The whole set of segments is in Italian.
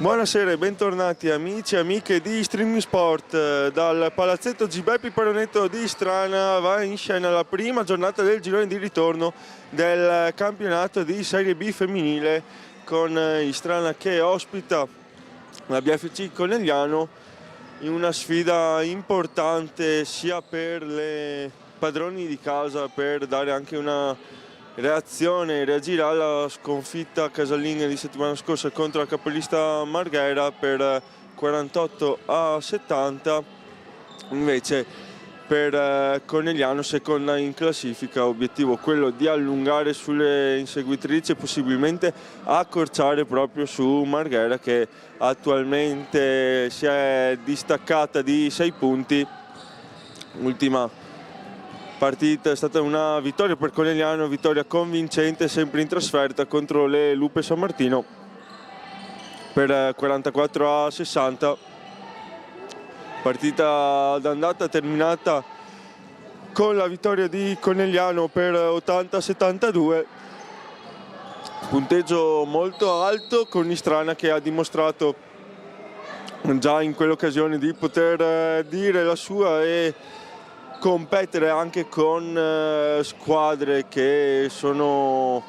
Buonasera e bentornati amici e amiche di Streaming Sport. Dal palazzetto Giuseppe Paronetto di Istrana va in scena la prima giornata del girone di ritorno del campionato di Serie B femminile, con Istrana che ospita la BFC Conegliano in una sfida importante sia per le padroni di casa, per dare anche una reagire alla sconfitta casalinga di settimana scorsa contro la capolista Marghera per 48-70. Invece per Conegliano, seconda in classifica, obiettivo quello di allungare sulle inseguitrici e possibilmente accorciare proprio su Marghera, che attualmente si è distaccata di 6 punti. Ultima partita è stata una vittoria per Conegliano, vittoria convincente sempre in trasferta contro le Lupe San Martino per 44-60. Partita d'andata terminata con la vittoria di Conegliano per 80-72. Punteggio molto alto, con Istrana che ha dimostrato già in quell'occasione di poter dire la sua e competere anche con squadre che sono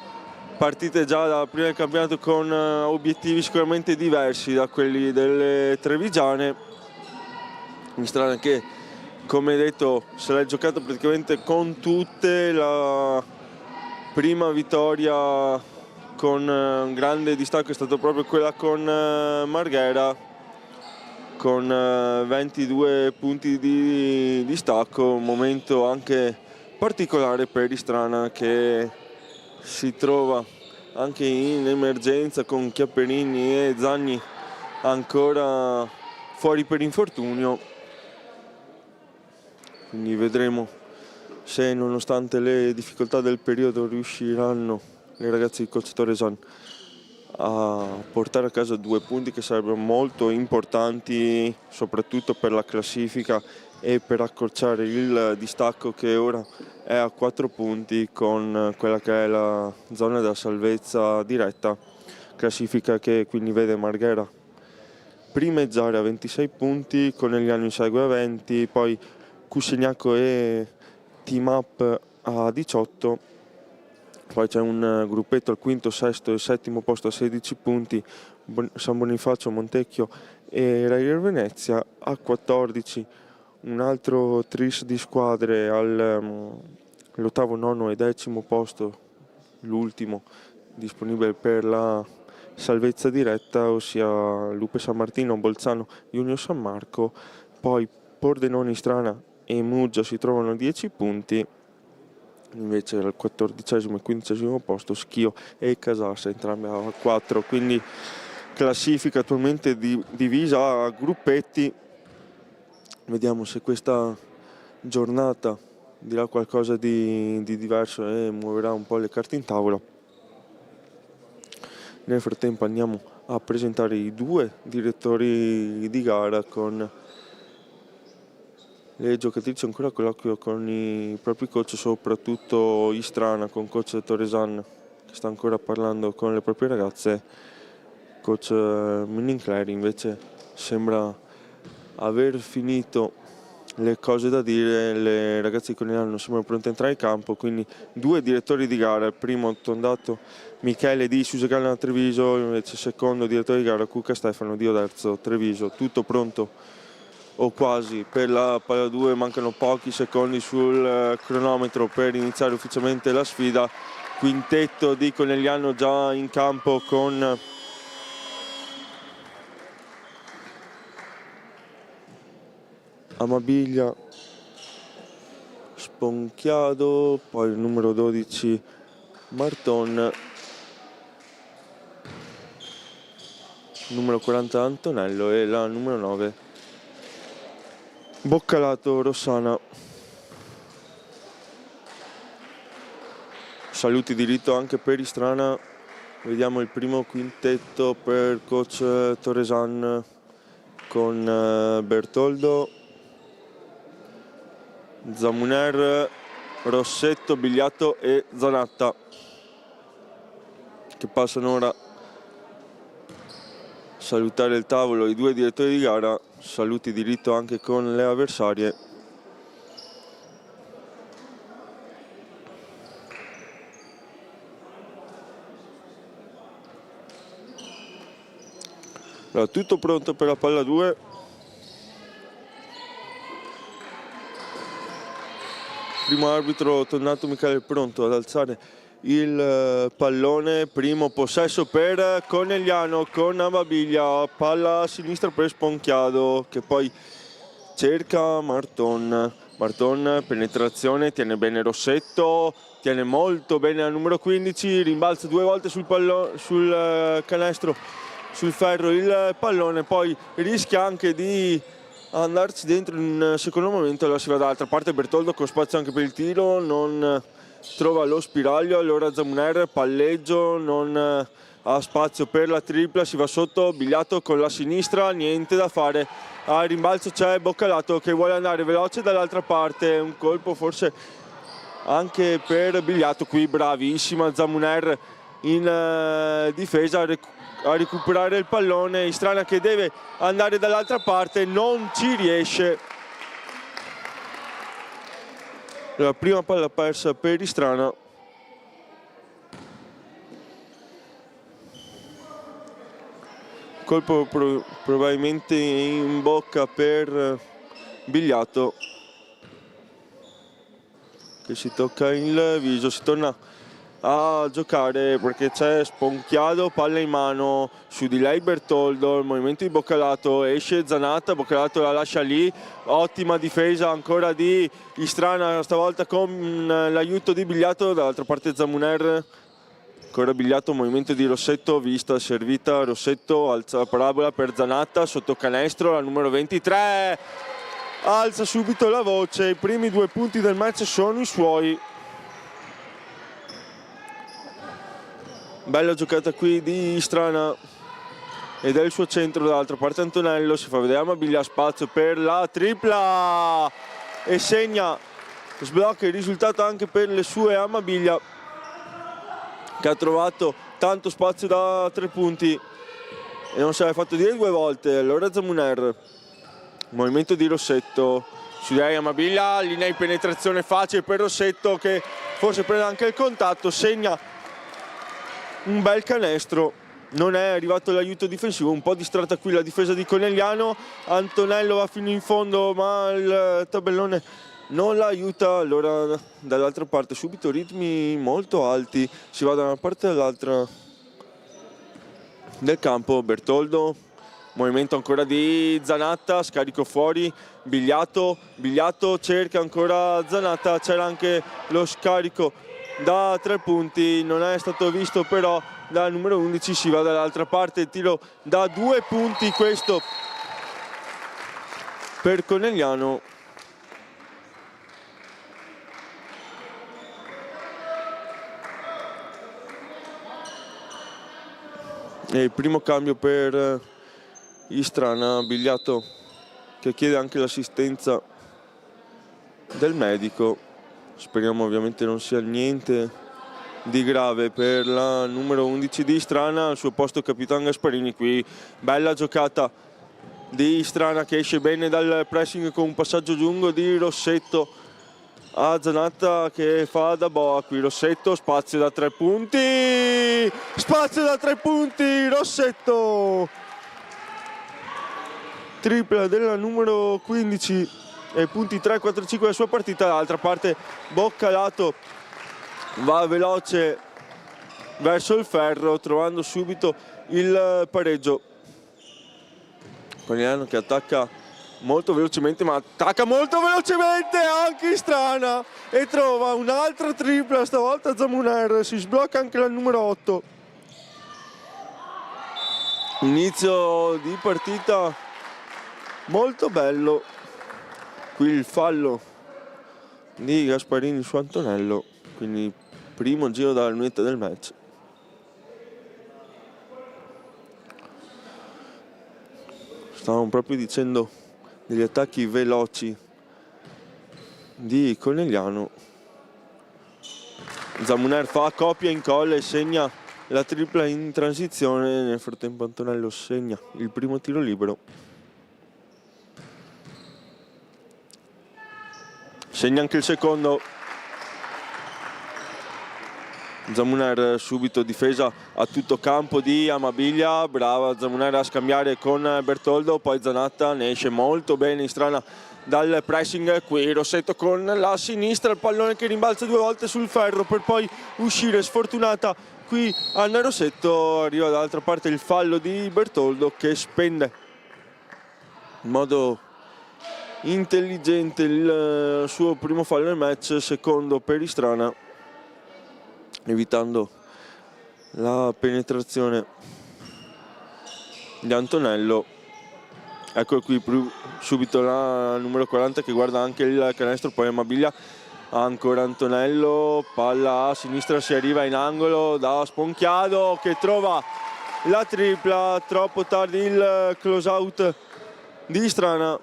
partite già da prima del campionato con obiettivi sicuramente diversi da quelli delle trevigiane. In strada che, come detto, se l'è giocata praticamente con tutte. La prima vittoria con un grande distacco è stata proprio quella con Marghera, con 22 punti di distacco, un momento anche particolare per Istrana che si trova anche in emergenza con Chiapperini e Zagni ancora fuori per infortunio, quindi vedremo se nonostante le difficoltà del periodo riusciranno le ragazze di coach Torresan a portare a casa 2 punti che sarebbero molto importanti soprattutto per la classifica e per accorciare il distacco che ora è a 4 punti con quella che è la zona della salvezza diretta, classifica che quindi vede Marghera primeggiare a 26 punti, Conegliano insegue a 20, poi Cusegnaco e Team Up a 18. Poi c'è un gruppetto al quinto, sesto e settimo posto a 16 punti, San Bonifacio, Montecchio e Reyer Venezia. A 14 un altro tris di squadre all'ottavo, nono e decimo posto, l'ultimo disponibile per la salvezza diretta, ossia Lupe San Martino, Bolzano, Junior San Marco. Poi Pordenone, Istrana e Muggia si trovano a 10 punti. Invece al 14° e 15° posto Schio e Casassa, entrambi a 4, quindi classifica attualmente divisa a gruppetti. Vediamo se questa giornata dirà qualcosa di diverso e muoverà un po' le carte in tavola. Nel frattempo andiamo a presentare i 2 direttori di gara con le giocatrici ancora a colloquio con i propri coach, soprattutto Istrana con coach Torresan che sta ancora parlando con le proprie ragazze. Coach Minincleri invece sembra aver finito le cose da dire, le ragazze di Conegliano non sembrano pronte a entrare in campo, quindi 2 direttori di gara, il primo tondato Michele di Susegana Treviso, invece secondo direttore di gara Cucca Stefano di Oderzo Treviso. Tutto pronto o quasi per la palla 2, mancano pochi secondi sul cronometro per iniziare ufficialmente la sfida. Quintetto di Conegliano già in campo con Amabiglia, Sponchiado, poi il numero 12 Marton, numero 40 Antonello e la numero 9 Boccalato Rossana. Saluti di rito anche per Istrana. Vediamo il primo quintetto per coach Torresan con Bertoldo, Zamuner, Rossetto, Bigliato e Zanatta, che passano ora salutare il tavolo i due direttori di gara, saluti di rito anche con le avversarie. Allora, tutto pronto per la palla 2. Primo arbitro tornato Michele pronto ad alzare il pallone. Primo possesso per Conegliano con Amabiglia, palla a sinistra per Sponchiado che poi cerca Marton. Marton, penetrazione, tiene bene Rossetto, tiene molto bene la numero 15, rimbalza 2 volte sul canestro, sul ferro il pallone, poi rischia anche di andarci dentro in un secondo momento. Allora si va dall'altra parte, Bertoldo con spazio anche per il tiro, non trova lo spiraglio, allora Zamuner palleggio, non ha spazio per la tripla, si va sotto, Bigliato con la sinistra, niente da fare, a rimbalzo c'è Boccalato che vuole andare veloce dall'altra parte, un colpo forse anche per Bigliato, qui bravissima Zamuner in difesa a recuperare il pallone. Istrana che deve andare dall'altra parte, non ci riesce. La prima palla persa per Istrana. Colpo probabilmente in bocca per Bigliato che si tocca il viso, si torna a giocare perché c'è Sponchiado, palla in mano, su di lei Bertoldo, il movimento di Boccalato, esce Zanatta, Boccalato la lascia lì, ottima difesa ancora di Istrana, stavolta con l'aiuto di Bigliato, dall'altra parte Zamuner, ancora Bigliato, movimento di Rossetto, vista servita, Rossetto alza la parabola per Zanatta, sotto canestro, la numero 23, alza subito la voce, i primi 2 punti del match sono i suoi. Bella giocata qui di Istrana ed è il suo centro, dall'altra parte Antonello, si fa vedere Amabiglia, spazio per la tripla e segna, sblocca il risultato anche per le sue Amabiglia che ha trovato tanto spazio da 3 punti e non se l'ha fatto dire 2 volte. Allora Zamuner, movimento di Rossetto, su lei Amabiglia, linea di penetrazione facile per Rossetto che forse prende anche il contatto, segna un bel canestro, non è arrivato l'aiuto difensivo, un po' distratta qui la difesa di Conegliano, Antonello va fino in fondo ma il tabellone non la aiuta, allora dall'altra parte subito ritmi molto alti, si va da una parte all'altra del campo, Bertoldo, movimento ancora di Zanatta, scarico fuori, Bigliato cerca ancora Zanatta, c'era anche lo scarico da 3 punti, non è stato visto però dal numero 11, si va dall'altra parte, tiro da 2 punti questo per Conegliano. E il primo cambio per Istrana, Bigliato che chiede anche l'assistenza del medico. Speriamo ovviamente non sia niente di grave per la numero 11 di Istrana, al suo posto capitano Gasparini. Qui bella giocata di Istrana che esce bene dal pressing con un passaggio lungo di Rossetto a Zanatta che fa da boa. Qui Rossetto, spazio da 3 punti, Rossetto, tripla della numero 15 e punti 3-4-5 della sua partita. Dall'altra parte Boccalato va veloce verso il ferro trovando subito il pareggio. Conegliano che attacca molto velocemente, ma attacca molto velocemente anche Istrana e trova un'altra tripla, stavolta Zamuner, si sblocca anche la numero 8. Inizio di partita molto bello. Qui il fallo di Gasparini su Antonello, quindi primo giro dalla lunetta del match. Stavamo proprio dicendo degli attacchi veloci di Conegliano. Zamuner fa coppia, incolla e segna la tripla in transizione. Nel frattempo Antonello segna il primo tiro libero, segna anche il secondo. Zamuner subito difesa a tutto campo di Amabilia, brava Zamuner a scambiare con Bertoldo, poi Zanatta ne esce molto bene Istrana dal pressing. Qui Rossetto con la sinistra, il pallone che rimbalza 2 volte sul ferro per poi uscire sfortunata qui Anna Rossetto. Arriva dall'altra parte il fallo di Bertoldo che spende in modo intelligente il suo primo fallo nel match, secondo per Istrana, evitando la penetrazione di Antonello. Ecco qui subito la numero 40 che guarda anche il canestro, poi Amabilia, ancora Antonello, palla a sinistra, si arriva in angolo da Sponchiado che trova la tripla, troppo tardi il close out di Istrana.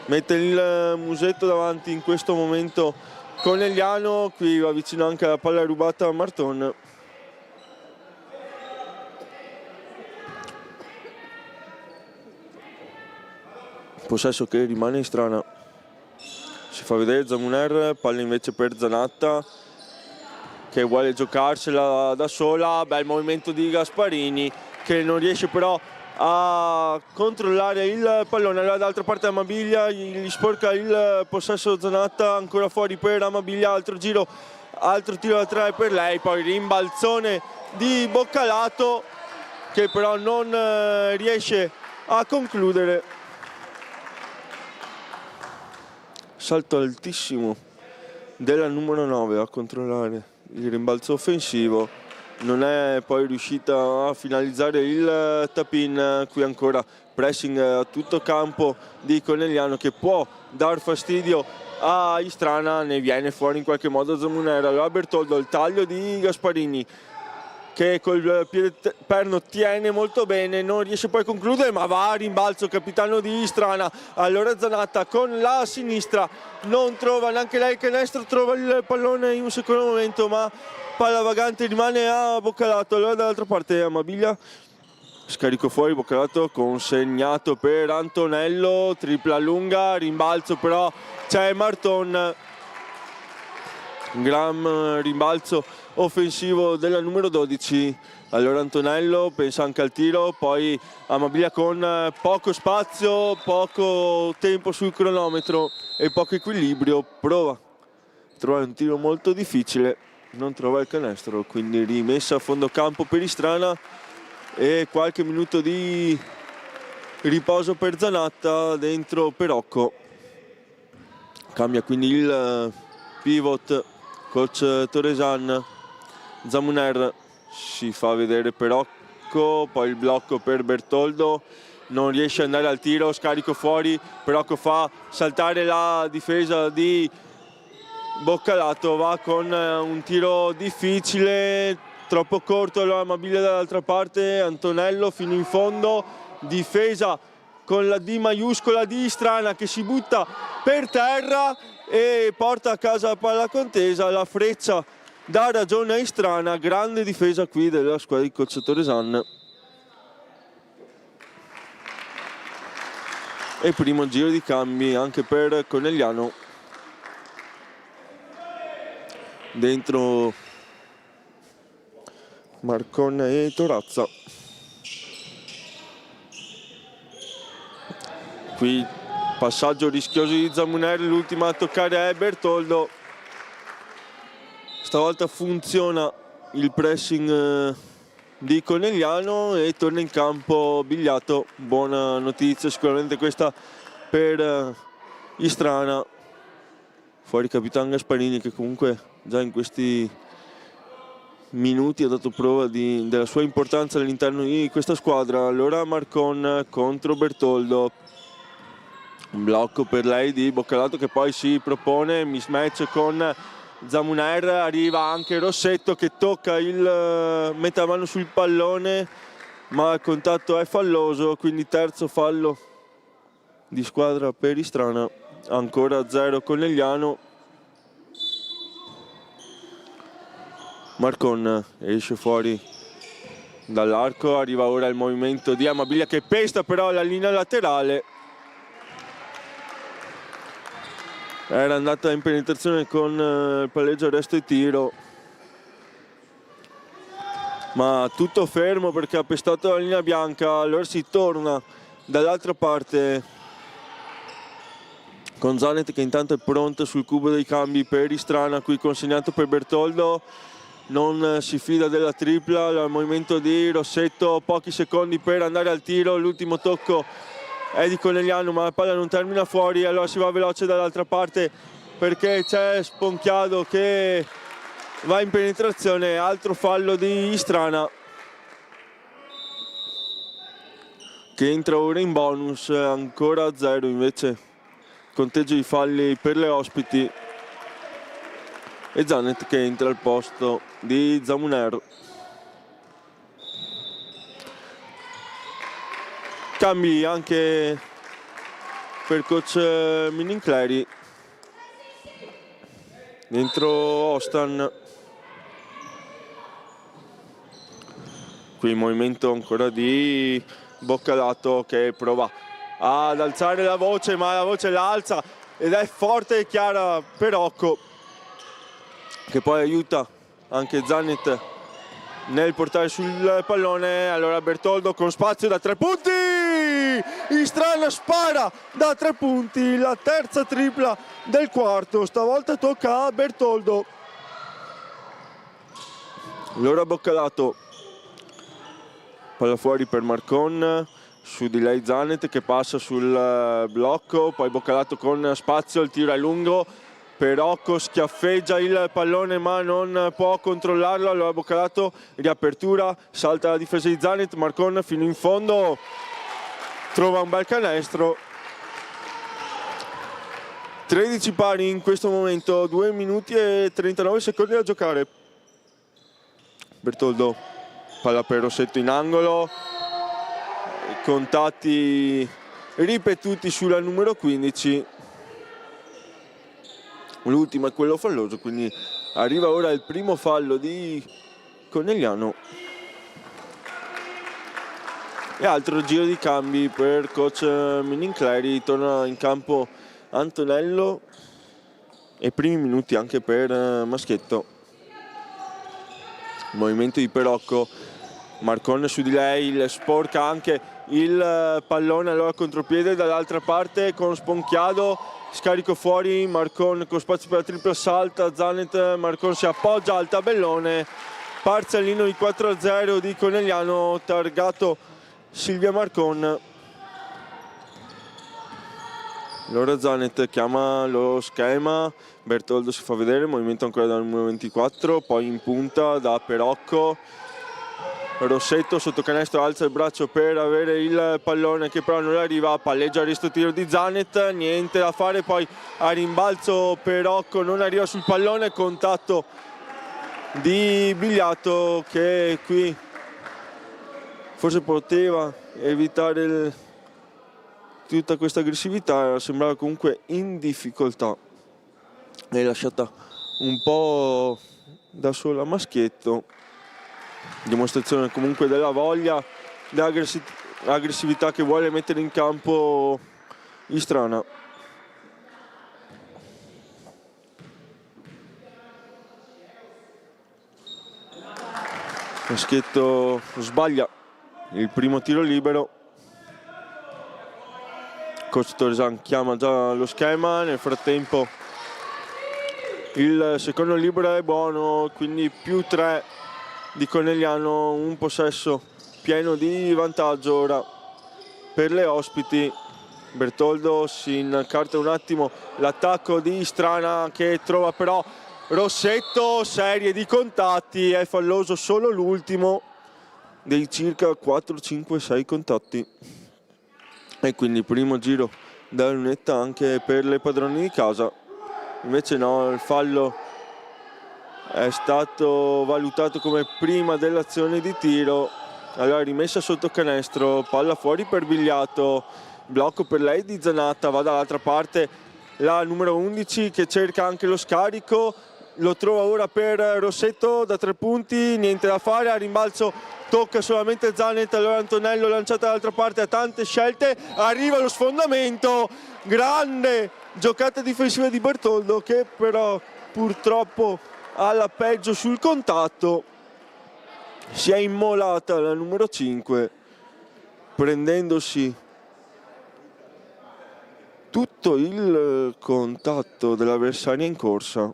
Mette il musetto davanti in questo momento Conegliano, qui va vicino anche alla palla rubata a Marton. Possesso che rimane in Strana, si fa vedere Zamuner, palla invece per Zanatta che vuole giocarsela da sola, bel movimento di Gasparini che non riesce però a controllare il pallone. Allora dall'altra parte Amabilia gli sporca il possesso Zanatta, ancora fuori per Amabilia, altro giro, altro tiro da 3 per lei, poi rimbalzone di Boccalato che però non riesce a concludere. Salto altissimo della numero 9 a controllare il rimbalzo offensivo, non è poi riuscita a finalizzare il tap-in. Qui ancora pressing a tutto campo di Conegliano che può dar fastidio a Istrana, ne viene fuori in qualche modo Zamuner. Allora Bertoldo, il taglio di Gasparini che col piede perno tiene molto bene, non riesce poi a concludere ma va a rimbalzo capitano di Istrana. Allora Zanatta con la sinistra non trova neanche lei il canestro, trova il pallone in un secondo momento ma palla vagante rimane a Boccalato. Allora dall'altra parte Amabilia, scarico fuori, Boccalato consegnato per Antonello, tripla lunga, rimbalzo però c'è Marton, gran rimbalzo offensivo della numero 12. Allora Antonello pensa anche al tiro, poi Amabilia con poco spazio, poco tempo sul cronometro e poco equilibrio prova a trovare un tiro molto difficile, non trova il canestro, quindi rimessa a fondo campo per Istrana e qualche minuto di riposo per Zanatta dentro Perocco. Cambia quindi il pivot coach Toresan. Zamuner si fa vedere Perocco, poi il blocco per Bertoldo, non riesce ad andare al tiro, scarico fuori, Perocco fa saltare la difesa di Boccalato, va con un tiro difficile, troppo corto. Allora Amabilia dall'altra parte, Antonello fino in fondo, difesa con la D maiuscola di Istrana che si butta per terra e porta a casa la palla contesa. La freccia dà ragione a Istrana, grande difesa qui della squadra di coach Toresan. E primo giro di cambi anche per Conegliano. Dentro Marcone e Torazza. Qui passaggio rischioso di Zamuner, l'ultima a toccare è Bertoldo. Stavolta funziona il pressing di Conegliano e torna in campo Bigliato. Buona notizia sicuramente questa per Istrana. Fuori capitano Gasparini che comunque già in questi minuti ha dato prova della sua importanza all'interno di questa squadra. Allora Marcon contro Bertoldo, un blocco per lei di Boccalato che poi si propone, mismatch con Zamuner, arriva anche Rossetto che tocca il metamano sul pallone ma il contatto è falloso, quindi terzo fallo di squadra per Istrana. Ancora 0 Conegliano. Marcon esce fuori dall'arco, arriva ora il movimento di Amabilia che pesta però la linea laterale. Era andata in penetrazione con il palleggio arresto e tiro, ma tutto fermo perché ha pestato la linea bianca. Allora si torna dall'altra parte con Zanet che intanto è pronta sul cubo dei cambi per Istrana, qui consegnato per Bertoldo. Non si fida della tripla, il movimento di Rossetto, pochi secondi per andare al tiro, l'ultimo tocco è di Conegliano ma la palla non termina fuori, allora si va veloce dall'altra parte perché c'è Sponchiado che va in penetrazione, altro fallo di Istrana che entra ora in bonus, ancora a 0 invece conteggio di falli per le ospiti e Zanet che entra al posto di Zamuner. Cambi anche per coach Minincleri, dentro Ostan, qui il movimento ancora di Boccalato che prova ad alzare la voce ma la voce la alza ed è forte e chiara per Rocco che poi aiuta anche Zanet nel portare sul pallone. Allora Bertoldo con spazio da 3 punti, Istrana spara da 3 punti, la terza tripla del quarto, stavolta tocca a Bertoldo. Allora Boccalato, palla fuori per Marcon, su di lei Zanet che passa sul blocco, poi Boccalato con spazio, il tiro è lungo, Perocco schiaffeggia il pallone ma non può controllarlo, allora Boccalato, riapertura, salta la difesa di Zanet, Marcon fino in fondo, trova un bel canestro. 13 pari in questo momento, 2 minuti e 39 secondi da giocare. Bertoldo, palla per Rossetto in angolo, contatti ripetuti sulla numero 15. L'ultimo è quello falloso, quindi arriva ora il primo fallo di Conegliano e altro giro di cambi per coach Minincleri. Torna in campo Antonello e primi minuti anche per Maschietto. Il movimento di Perocco, Marcon su di lei, le sporca anche il pallone, allora contropiede dall'altra parte con Sponchiado, scarico fuori, Marcon con spazio per la tripla, salta Zanet, Marcon si appoggia al tabellone, parzialino di 4-0 di Conegliano, targato Silvia Marcon. Allora Zanet chiama lo schema, Bertoldo si fa vedere, movimento ancora dal numero 24, poi in punta da Perocco, Rossetto sotto canestro alza il braccio per avere il pallone che però non arriva, palleggia questo tiro di Zanet, niente da fare, poi a rimbalzo Perocco non arriva sul pallone, contatto di Bigliato che qui forse poteva evitare tutta questa aggressività, sembrava comunque in difficoltà, è lasciata un po' da sola Maschietto. Dimostrazione comunque della voglia, dell'aggressività che vuole mettere in campo Istrana. Maschietto sbaglia il primo tiro libero, coach Torresan chiama già lo schema, nel frattempo il secondo libero è buono, quindi più 3 di Conegliano, un possesso pieno di vantaggio ora per le ospiti. Bertoldo si incarta un attimo l'attacco di Istrana che trova però Rossetto, serie di contatti, è falloso solo l'ultimo dei circa 4, 5, 6 contatti e quindi primo giro da lunetta anche per le padrone di casa. Invece no, il fallo è stato valutato come prima dell'azione di tiro. Allora rimessa sotto canestro, palla fuori per Bigliato, blocco per lei di Zanatta, va dall'altra parte la numero 11 che cerca anche lo scarico, lo trova ora per Rossetto da 3 punti, niente da fare, a rimbalzo tocca solamente Zanet, allora Antonello lanciata dall'altra parte, ha tante scelte, arriva lo sfondamento, grande giocata difensiva di Bertoldo che però purtroppo ha la peggio sul contatto, si è immolata la numero 5 prendendosi tutto il contatto dell'avversaria in corsa.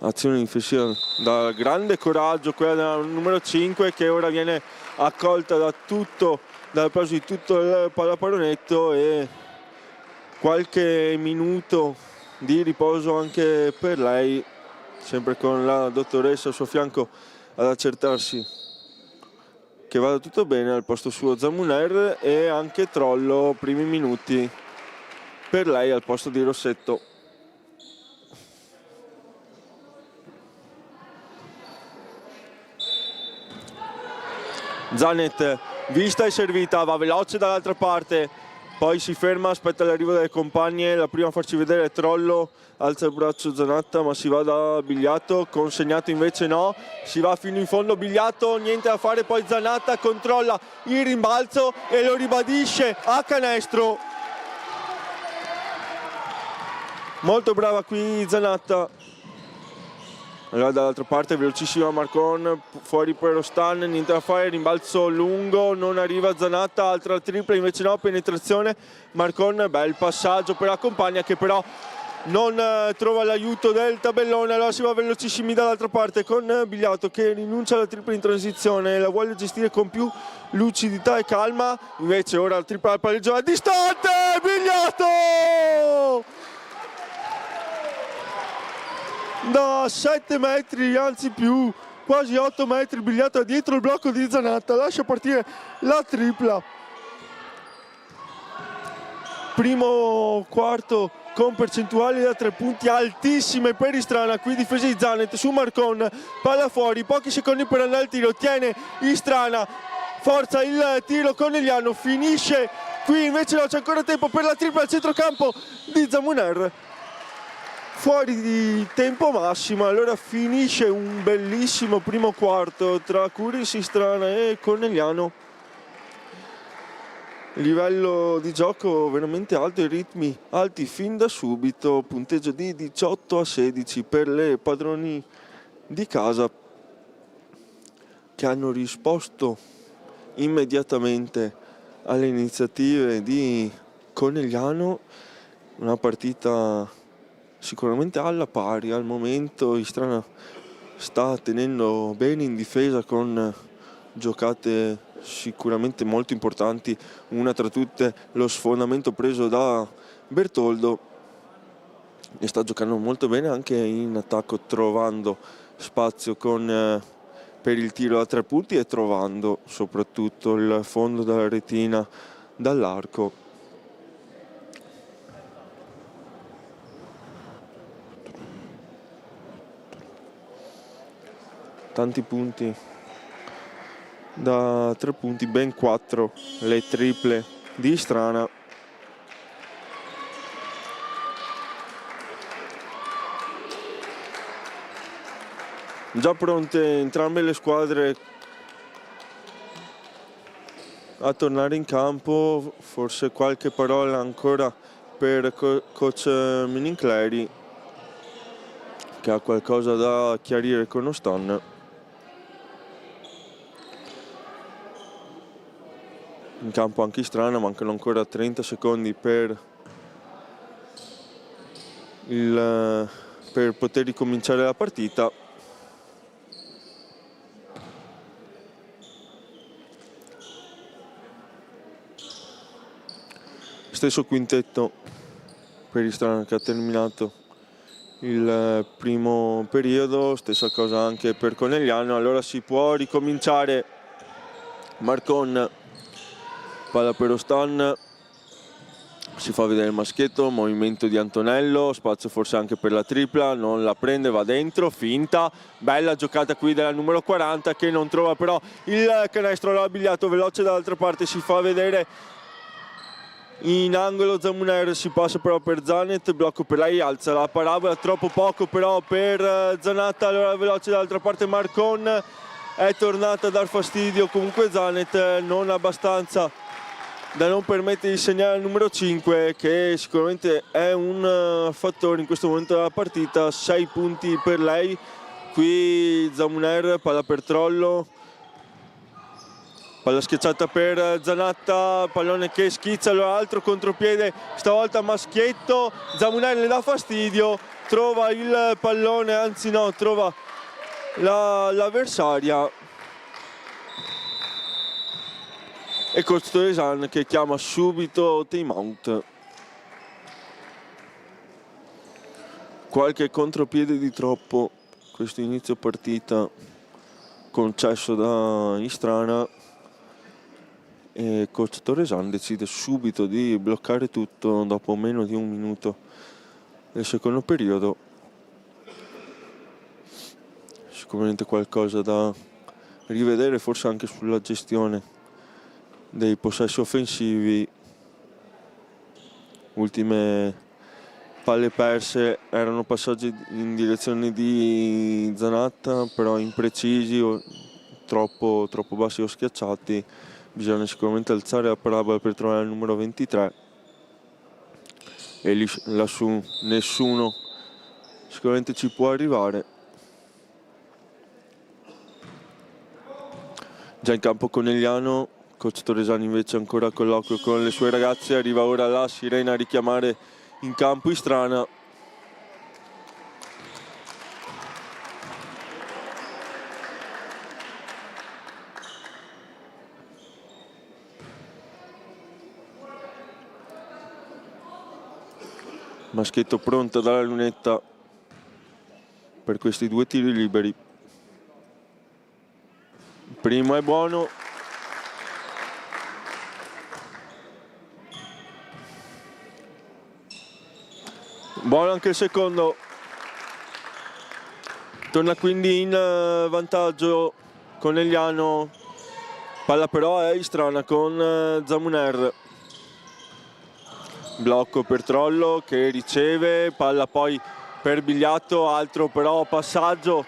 Azione difensiva da grande coraggio quella della numero 5 che ora viene accolta dall'applauso di tutto il pallaparonetto e qualche minuto di riposo anche per lei, sempre con la dottoressa al suo fianco ad accertarsi che vada tutto bene al posto suo Zamuner, e anche Trollo primi minuti per lei al posto di Rossetto. Zanet vista e servita, va veloce dall'altra parte, poi si ferma, aspetta l'arrivo delle compagne, la prima a farci vedere è Trollo, alza il braccio Zanatta ma si va da Bigliato, consegnato invece no, si va fino in fondo Bigliato, niente da fare, poi Zanatta controlla il rimbalzo e lo ribadisce a canestro. Molto brava qui Zanatta. Allora dall'altra parte velocissima Marcon, fuori per Ostan, niente da fare, rimbalzo lungo, non arriva Zanatta, altra tripla, invece no, penetrazione, Marcon, bel passaggio per la compagna che però non trova l'aiuto del tabellone, allora si va velocissimi dall'altra parte con Bigliato che rinuncia alla tripla in transizione, la vuole gestire con più lucidità e calma, invece ora la tripla al palleggio a distante, Bigliato! Da 7 metri, anzi più, quasi 8 metri, Bigliato dietro il blocco di Zanatta, lascia partire la tripla. Primo quarto con percentuali da 3 punti altissime per Istrana, qui difesa di Zanet su Marcon, palla fuori, pochi secondi per andare al tiro, tiene Istrana, forza il tiro Conegliano, finisce qui, invece no, c'è ancora tempo per la tripla al centrocampo di Zamuner. Fuori di tempo massimo, allora finisce un bellissimo primo quarto tra Curis, Istrana e Conegliano. Livello di gioco veramente alto e ritmi alti fin da subito, punteggio di 18-16 per le padroni di casa che hanno risposto immediatamente alle iniziative di Conegliano, una partita sicuramente alla pari al momento. Istrana sta tenendo bene in difesa con giocate sicuramente molto importanti, una tra tutte lo sfondamento preso da Bertoldo, e sta giocando molto bene anche in attacco, trovando spazio per il tiro a 3 punti e trovando soprattutto il fondo della retina dall'arco. Tanti punti da 3 punti, ben 4 le triple di Istrana. Già pronte entrambe le squadre a tornare in campo, forse qualche parola ancora per coach Minincleri che ha qualcosa da chiarire con Ostan. In campo anche Istrana, mancano ancora 30 secondi per poter ricominciare la partita. Stesso quintetto per Istrana che ha terminato il primo periodo, stessa cosa anche per Conegliano, allora si può ricominciare. Marcon, palla per Ostan, si fa vedere il maschietto, movimento di Antonello, spazio forse anche per la tripla, non la prende, va dentro, finta, bella giocata qui della numero 40 che non trova però il canestro, l'ha Bigliato veloce dall'altra parte, si fa vedere in angolo Zamuner, si passa però per Zanet, blocco per lei, alza la parabola, troppo poco però per Zanatta, allora veloce dall'altra parte Marcon, è tornata a dar fastidio comunque Zanet, non abbastanza da non permettere di segnare il numero 5, che sicuramente è un fattore in questo momento della partita. 6 punti per lei. Qui Zamuner, palla per Trollo, palla schiacciata per Zanatta, pallone che schizza, allora altro contropiede, stavolta Maschietto, Zamuner le dà fastidio, trova il pallone, anzi no, trova l'avversaria. E coach Toresan che chiama subito time out. Qualche contropiede di troppo questo inizio partita concesso da Istrana, e coach Toresan decide subito di bloccare tutto dopo meno di un minuto del secondo periodo. Sicuramente qualcosa da rivedere, forse anche sulla gestione dei possessi offensivi. Ultime palle perse erano passaggi in direzione di Zanatta, però imprecisi o troppo bassi o schiacciati. Bisogna sicuramente alzare la parabola per trovare il numero 23, e lì lassù nessuno sicuramente ci può arrivare. Già in campo Conegliano, coach Toresani invece ancora a colloquio con le sue ragazze, arriva ora la sirena a richiamare in campo Istrana. Maschietto pronta dalla lunetta per questi due tiri liberi. Il primo è buono. Buono anche il secondo. Torna quindi in vantaggio Conegliano. Palla però è Istrana con Zamuner. Blocco per Trollo che riceve, palla poi per Bigliatto, altro però passaggio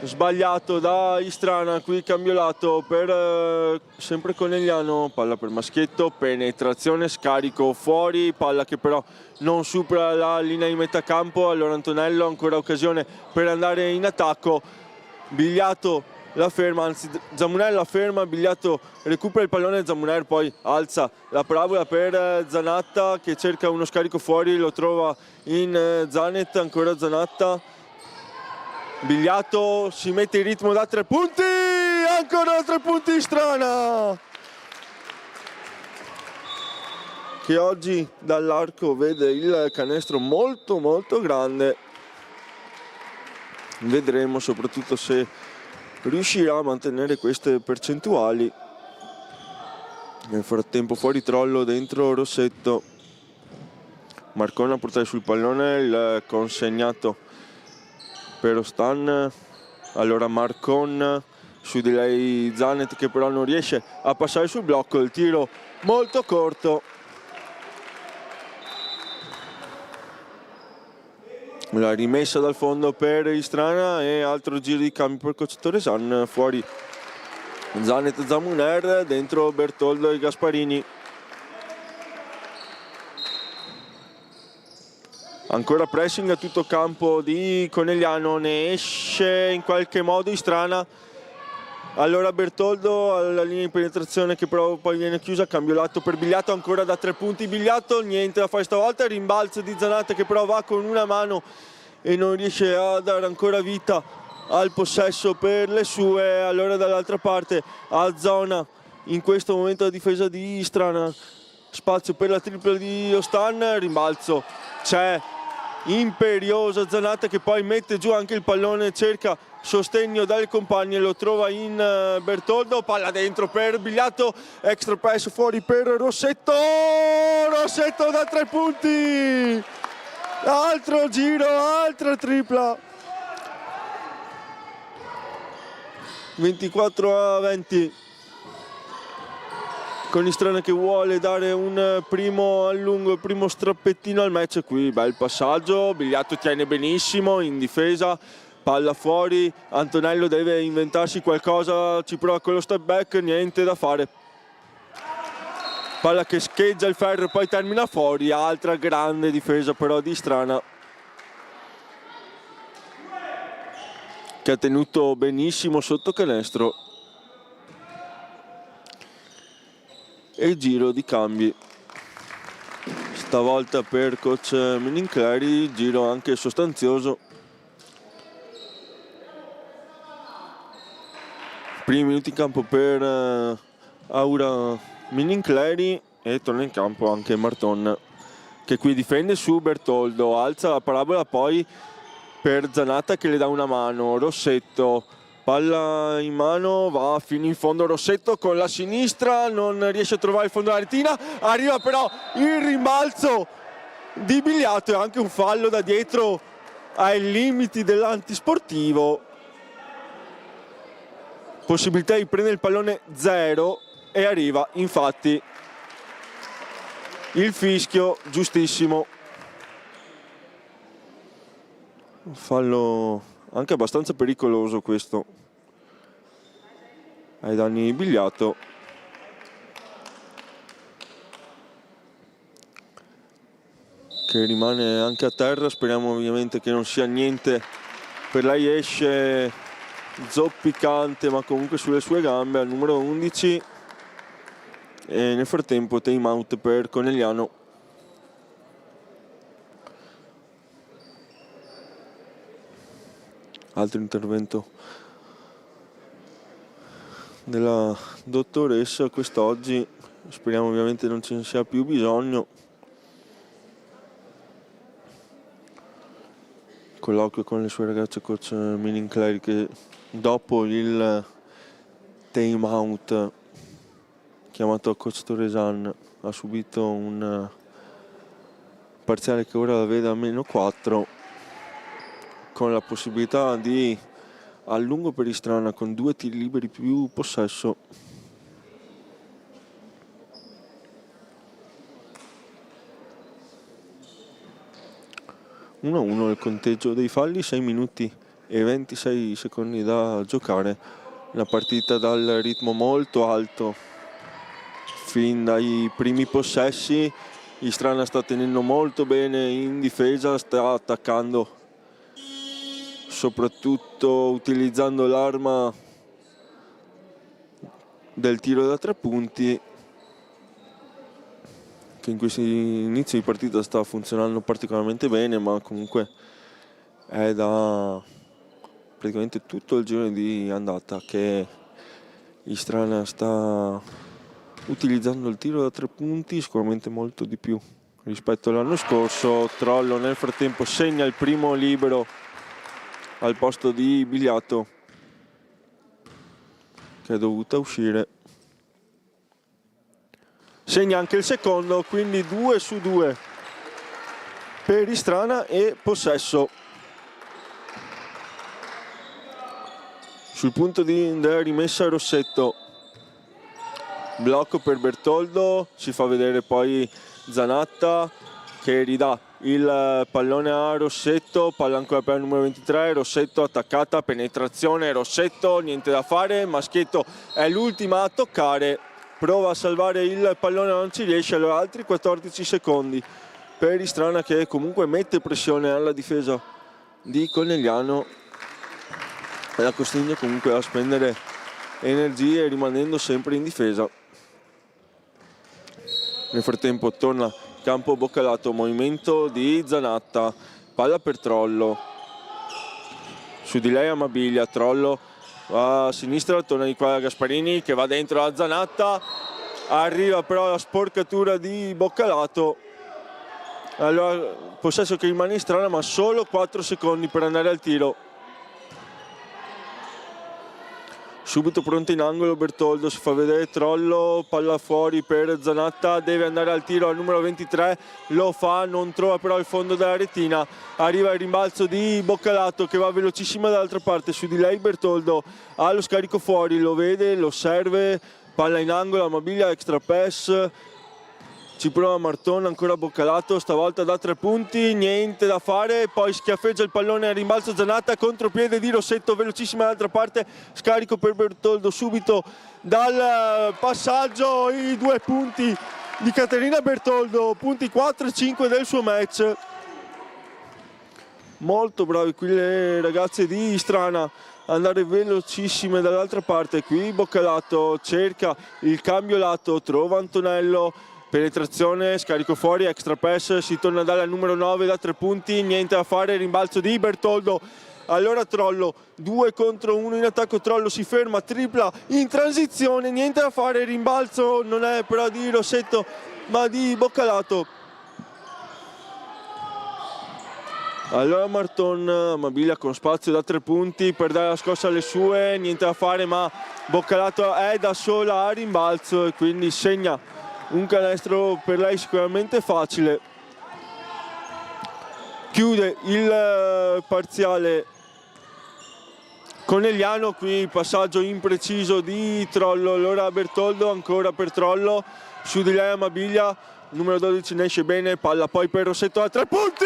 sbagliato da Istrana, qui cambio lato per sempre Conegliano, palla per Maschietto, penetrazione, scarico fuori, palla che però non supera la linea di metà campo, allora Antonello ancora occasione per andare in attacco, Bigliatto la ferma, anzi Zamuner la ferma, Bigliatto recupera il pallone, Zamuner poi alza la parabola per Zanatta che cerca uno scarico fuori, lo trova in Zanet, ancora Zanatta, Bigliatto si mette in ritmo da 3 punti, ancora 3 punti Istrana, che oggi dall'arco vede il canestro molto grande. Vedremo soprattutto se riuscirà a mantenere queste percentuali. Nel frattempo fuori Trollo, dentro Rossetto, Marcona a portare sul pallone, il consegnato per Ostan, allora Marcon su di lei Zanet che però non riesce a passare sul blocco, il tiro molto corto. La rimessa dal fondo per Istrana e altro giro di cambio per coach Toresan, fuori Zanet e Zamuner, dentro Bertoldo e Gasparini. Ancora pressing a tutto campo di Conegliano, ne esce in qualche modo Istrana. Allora Bertoldo alla linea di penetrazione che però poi viene chiusa, cambio lato per Bigliatto, ancora da 3 punti Bigliatto, niente da fare stavolta, rimbalzo di Zanatta che però va con una mano e non riesce a dare ancora vita al possesso per le sue. Allora dall'altra parte a zona in questo momento la difesa di Istrana, spazio per la tripla di Ostan, rimbalzo c'è, imperiosa Zanatta che poi mette giù anche il pallone, cerca sostegno dai compagni e lo trova in Bertoldo, palla dentro per Bigliatto, extra press fuori per Rossetto da 3 punti, altro giro, altra tripla, 24-20. con Istrana che vuole dare un primo allungo, il primo strappettino al match. Qui bel passaggio, Bigliato tiene benissimo in difesa, palla fuori, Antonello deve inventarsi qualcosa, ci prova con lo step back, niente da fare. Palla che scheggia il ferro e poi termina fuori, altra grande difesa però di Istrana, che ha tenuto benissimo sotto canestro. E giro di cambi stavolta per coach Minincleri, giro anche sostanzioso. Primi minuti in campo per Aura Minincleri e torna in campo anche Marton, che qui difende su Bertoldo, alza la parabola poi per Zanatta che le dà una mano, Rossetto, palla in mano, va fino in fondo Rossetto con la sinistra, non riesce a trovare il fondo della retina, arriva però il rimbalzo di Bigliato e anche un fallo da dietro ai limiti dell'antisportivo. Possibilità di prendere il pallone 0 e arriva infatti il fischio giustissimo. Un fallo anche abbastanza pericoloso questo ai danni di Bigliato. Che rimane anche a terra, speriamo ovviamente che non sia niente per la Iesce zoppicante, ma comunque sulle sue gambe al numero 11. E nel frattempo time out per Conegliano. Altro intervento della dottoressa quest'oggi, speriamo ovviamente non ce ne sia più bisogno. Colloquio con le sue ragazze coach Minincleri, che dopo il time out chiamato a coach Torresan ha subito un parziale che ora la vede a -4, con la possibilità di allungo per Istrana con 2 tiri liberi più possesso. (1-1) il conteggio dei falli, 6 minuti e 26 secondi da giocare. Una partita dal ritmo molto alto fin dai primi possessi. Istrana sta tenendo molto bene in difesa, sta attaccando soprattutto utilizzando l'arma del tiro da 3 punti, che in questi inizi di partita sta funzionando particolarmente bene, ma comunque è da praticamente tutto il giro di andata che Istrana sta utilizzando il tiro da 3 punti sicuramente molto di più rispetto all'anno scorso. Trollo nel frattempo segna il primo libero al posto di Bigliato, che è dovuta uscire. Segna anche il secondo, quindi 2-2 per Istrana e possesso. Sul punto della rimessa Rossetto, blocco per Bertoldo, si fa vedere poi Zanatta che ridà il pallone a Rossetto, palla ancora per il numero 23, Rossetto attaccata, penetrazione, Rossetto, niente da fare, Maschietto è l'ultima a toccare, prova a salvare il pallone, non ci riesce, allora altri 14 secondi per Istrana, che comunque mette pressione alla difesa di Conegliano e la costringe comunque a spendere energie rimanendo sempre in difesa. Nel frattempo torna campo Boccalato, movimento di Zanatta, palla per Trollo, su di lei Amabilia, Trollo va a sinistra, torna di qua Gasparini che va dentro la Zanatta, arriva però la sporcatura di Boccalato, allora possesso che rimane in Strana, ma solo 4 secondi per andare al tiro. Subito pronto in angolo Bertoldo, si fa vedere Trollo, palla fuori per Zanatta, deve andare al tiro al numero 23, lo fa, non trova però il fondo della retina, arriva il rimbalzo di Boccalato che va velocissima dall'altra parte, su di lei Bertoldo ha lo scarico fuori, lo vede, lo serve, palla in angolo, Amabilia, extra pass, ci prova Marton, ancora Boccalato, stavolta da 3 punti, niente da fare, poi schiaffeggia il pallone a rimbalzo Zanatta, contropiede di Rossetto, velocissima dall'altra parte, scarico per Bertoldo subito dal passaggio, i 2 punti di Caterina Bertoldo, punti 4 e 5 del suo match. Molto bravi qui le ragazze di Istrana, andare velocissime dall'altra parte. Qui Boccalato cerca il cambio lato, trova Antonello, penetrazione, scarico fuori, extra pass, si torna a dare al numero 9 da 3 punti, niente da fare, rimbalzo di Bertoldo. Allora Trollo, 2 contro 1 in attacco, Trollo si ferma, tripla in transizione, niente da fare, rimbalzo non è però di Rossetto ma di Boccalato. Allora Marton, Amabilia con spazio da 3 punti per dare la scossa alle sue, niente da fare, ma Boccalato è da sola a rimbalzo e quindi segna un canestro per lei sicuramente facile. Chiude il parziale Conegliano, qui passaggio impreciso di Trollo, allora Bertoldo ancora per Trollo, su di lei Amabilia, numero 12 ne esce bene, palla poi per Rossetto a 3 punti!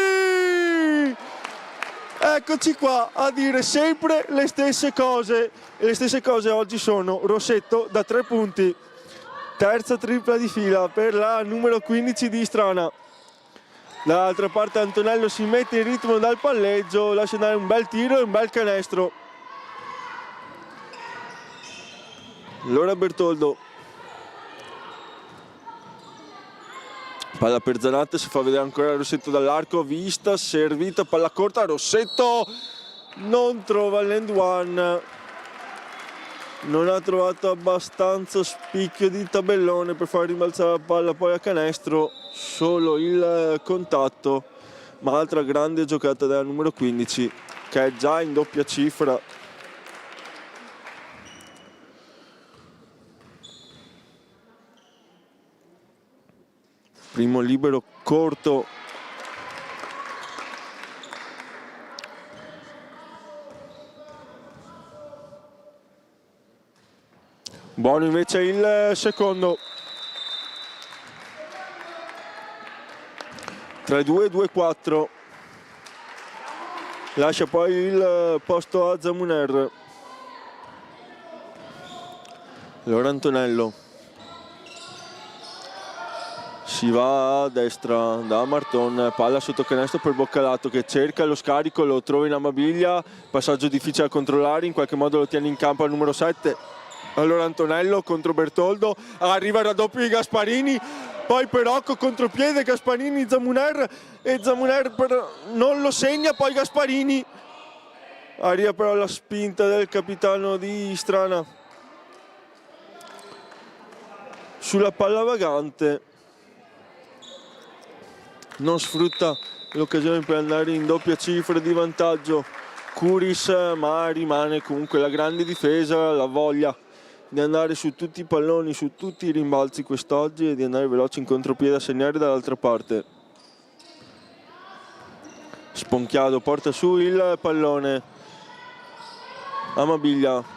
Eccoci qua a dire sempre le stesse cose, e le stesse cose oggi sono Rossetto da 3 punti, terza tripla di fila per la numero 15 di Istrana. Dall'altra parte Antonello si mette in ritmo dal palleggio, lascia andare un bel tiro e un bel canestro. Allora Bertoldo, palla per Zanatta, si fa vedere ancora Rossetto dall'arco, vista, servita, palla corta, Rossetto non trova l'end one, non ha trovato abbastanza spicchio di tabellone per far rimbalzare la palla poi a canestro, solo il contatto, ma altra grande giocata della numero 15 che è già in doppia cifra. Primo libero corto buono invece il secondo. 3-2, 2-4. Lascia poi il posto a Zamuner. Allora Antonello si va a destra da Marton, palla sotto canestro per Boccalato che cerca lo scarico, lo trova in Amabilia, passaggio difficile da controllare, in qualche modo lo tiene in campo al numero 7. Allora Antonello contro Bertoldo, arriva il raddoppio di Gasparini, poi Perocco contropiede, Gasparini, Zamuner, e Zamuner non lo segna, poi Gasparini, arriva però la spinta del capitano di Istrana sulla palla vagante. Non sfrutta l'occasione per andare in doppia cifra di vantaggio Curis, ma rimane comunque la grande difesa, la voglia di andare su tutti i palloni, su tutti i rimbalzi quest'oggi e di andare veloci in contropiede a segnare dall'altra parte. Sponchiado porta su il pallone, Amabilia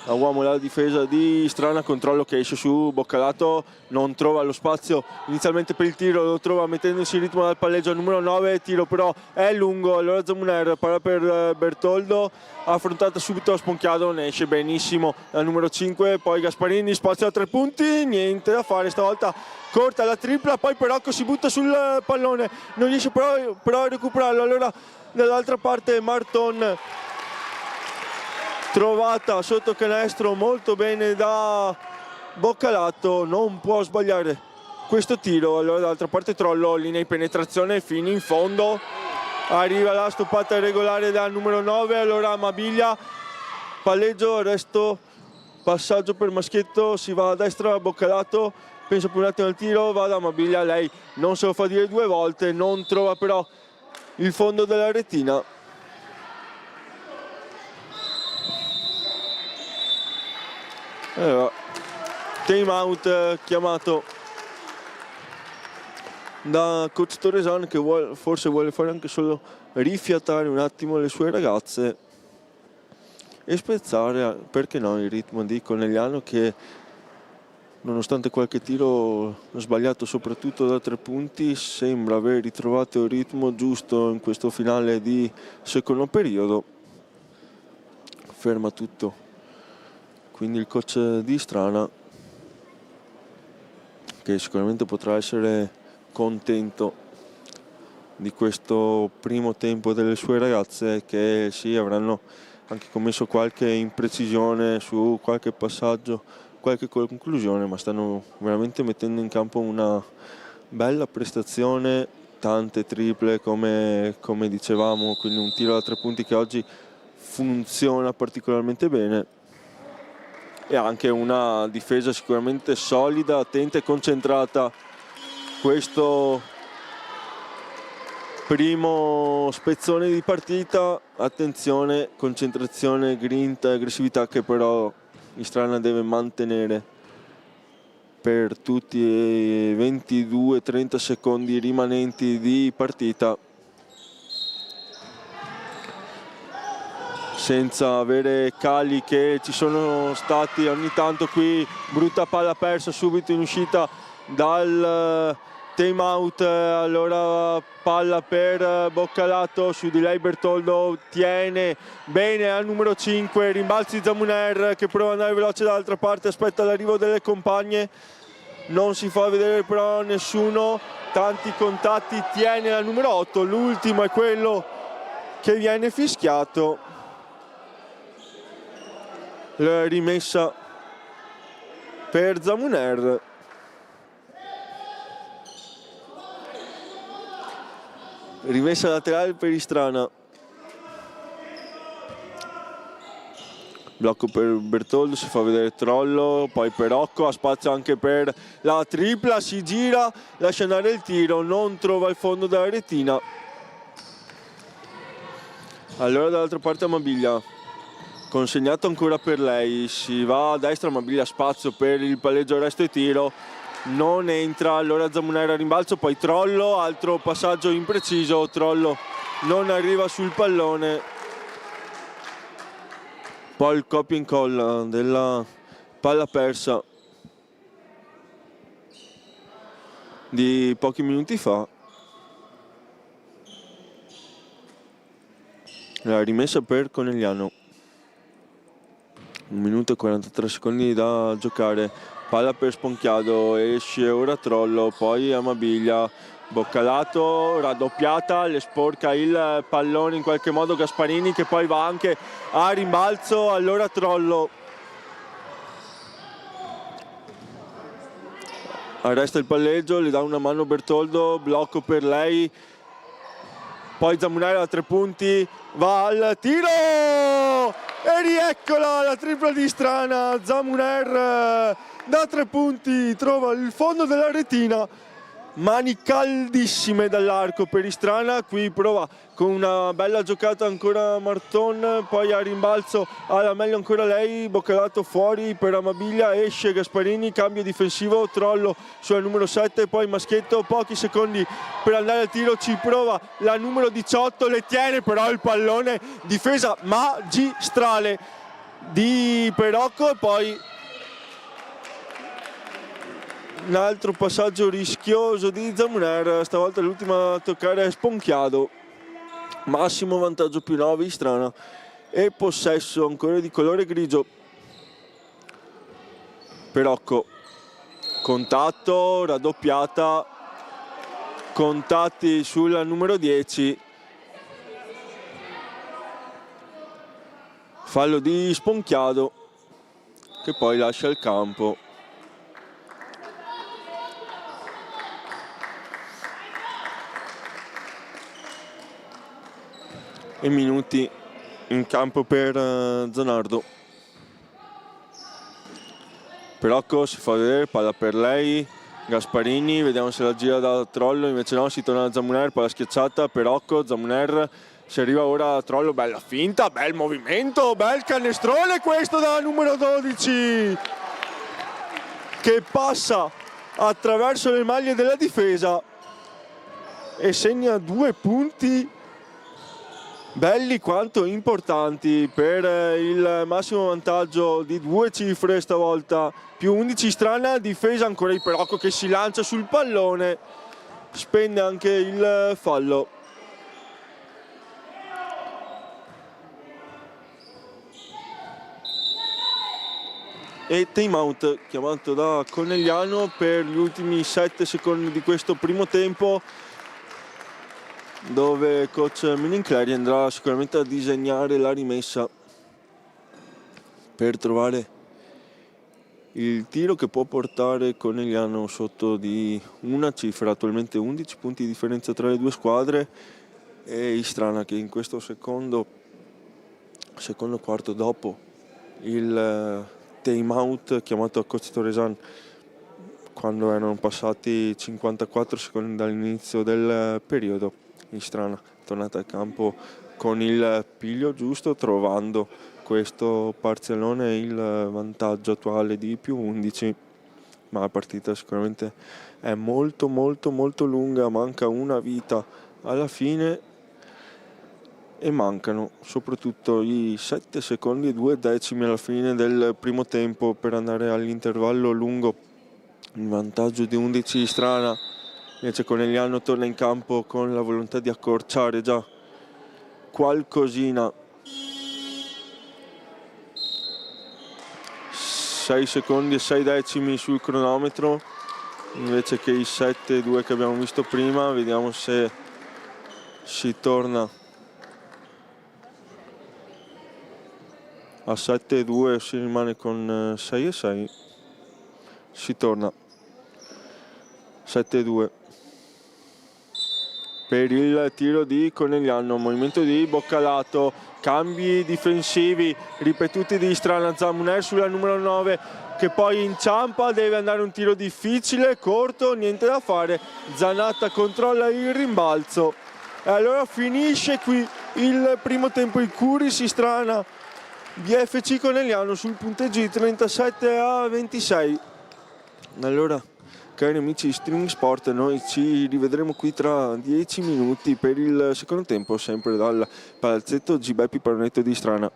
a uomo la difesa di Istrana, controllo che esce su Boccalato, non trova lo spazio inizialmente per il tiro, lo trova mettendosi in ritmo dal palleggio al numero 9, tiro però è lungo, allora Zamuner parla per Bertoldo, affrontata subito a Sponchiado, ne esce benissimo al numero 5, poi Gasparini, spazio a 3 punti, niente da fare, stavolta corta la tripla, poi Perocco si butta sul pallone, non riesce però a recuperarlo, allora dall'altra parte Marton, trovata sotto canestro molto bene da Boccalato, non può sbagliare questo tiro. Allora dall'altra parte Trollo, linea di penetrazione fino in fondo, arriva la stoppata regolare dal numero 9, allora Amabilia, palleggio, resto, passaggio per Maschietto, si va a destra, Boccalato, pensa per un attimo al tiro, va da Amabilia, lei non se lo fa dire 2 volte, non trova però il fondo della retina. Time out chiamato da coach Torresan, che forse vuole fare anche solo rifiatare un attimo le sue ragazze e spezzare, perché no, il ritmo di Conegliano, che nonostante qualche tiro sbagliato soprattutto da 3 punti, sembra aver ritrovato il ritmo giusto in questo finale di secondo periodo. Ferma tutto, quindi il coach di Istrana, che sicuramente potrà essere contento di questo primo tempo delle sue ragazze, che sì, avranno anche commesso qualche imprecisione su qualche passaggio, qualche conclusione, ma stanno veramente mettendo in campo una bella prestazione, tante triple come dicevamo, quindi un tiro da 3 punti che oggi funziona particolarmente bene, e anche una difesa sicuramente solida, attenta e concentrata. Questo primo spezzone di partita, attenzione, concentrazione, grinta e aggressività che però Istrana deve mantenere per tutti i 22-30 secondi rimanenti di partita, senza avere cali che ci sono stati ogni tanto. Qui brutta palla persa subito in uscita dal time out, allora palla per Boccalato, su di lei Bertoldo tiene bene al numero 5, rimbalzi Zamuner che prova ad andare veloce dall'altra parte, aspetta l'arrivo delle compagne, non si fa vedere però nessuno, tanti contatti, tiene al numero 8, l'ultimo è quello che viene fischiato. La rimessa per Zamuner. Rimessa laterale per Istrana. Blocco per Bertoldo, si fa vedere Trollo, poi Perocco, ha spazio anche per la tripla, si gira, lascia andare il tiro, non trova il fondo della retina. Allora dall'altra parte Amabiglia, consegnato ancora per lei, si va a destra, Amabiglia spazio per il palleggio resto e tiro, non entra, allora Zamuner a rimbalzo, poi Trollo, altro passaggio impreciso, Trollo non arriva sul pallone, poi il copia e incolla della palla persa di pochi minuti fa. La rimessa per Conegliano, 1 minuto e 43 secondi da giocare, palla per Sponchiado, esce ora Trollo, poi Amabiglia, Boccalato, raddoppiata, le sporca il pallone in qualche modo Gasparini, che poi va anche a rimbalzo, allora Trollo arresta il palleggio, le dà una mano Bertoldo, blocco per lei, poi Zamuner a 3 punti, va al tiro e rieccola la tripla di Istrana. Zamuner da 3 punti trova il fondo della retina, mani caldissime dall'arco per Istrana, qui prova con una bella giocata ancora Marton, poi a rimbalzo alla meglio ancora lei, Boccalato fuori per Amabiglia, esce Gasparini, cambio difensivo, Trollo sulla numero 7, poi Maschietto, pochi secondi per andare al tiro, ci prova la numero 18, le tiene però il pallone, difesa magistrale di Perocco, e poi un altro passaggio rischioso di Zamuner, stavolta l'ultima a toccare è Sponchiado, massimo vantaggio più 9 Istrana e possesso ancora di colore grigio. Perocco, contatto, raddoppiata, contatti sulla numero 10, fallo di Sponchiado che poi lascia il campo. E minuti in campo per Zanardo. Perocco si fa vedere, palla per lei, Gasparini, vediamo se la gira da Trollo, invece no, si torna da Zamuner, palla schiacciata, Perocco, Zamuner, si arriva ora a Trollo, bella finta, bel movimento, bel cannestrone questo dalla numero 12 che passa attraverso le maglie della difesa e segna 2 punti belli quanto importanti per il massimo vantaggio di 2 cifre stavolta, più 11 Strana, difesa ancora di Perocco che si lancia sul pallone, spende anche il fallo. E time out chiamato da Conegliano per gli ultimi 7 secondi di questo primo tempo, dove coach Minincleri andrà sicuramente a disegnare la rimessa per trovare il tiro che può portare Conegliano sotto di una cifra, attualmente 11 punti di differenza tra le due squadre, e Istrana che in questo secondo quarto, dopo il time out chiamato a coach Torresan quando erano passati 54 secondi dall'inizio del periodo, Istrana tornata al campo con il piglio giusto, trovando questo parzialone il vantaggio attuale di più 11, ma la partita sicuramente è molto lunga, manca una vita alla fine e mancano soprattutto i 7 secondi e 2 decimi alla fine del primo tempo per andare all'intervallo lungo. Il vantaggio di 11 Strana, invece Conegliano torna in campo con la volontà di accorciare già qualcosina. 6 secondi e 6 decimi sul cronometro invece che i 7-2 che abbiamo visto prima. Vediamo se si torna a 7-2 o si rimane con 6-6. Si torna 7-2 per il tiro di Conegliano. Movimento di Boccalato, cambi difensivi ripetuti di Strana. Zamuner sulla numero 9 che poi inciampa, deve andare un tiro difficile, corto, niente da fare. Zanatta controlla il rimbalzo e allora finisce qui il primo tempo. Il Curis Strana di FC Conegliano sul punteggio di 37-26. Allora, cari amici di Streaming Sport, noi ci rivedremo qui tra 10 minuti per il secondo tempo, sempre dal palazzetto G. Beppi Paronetto di Strana.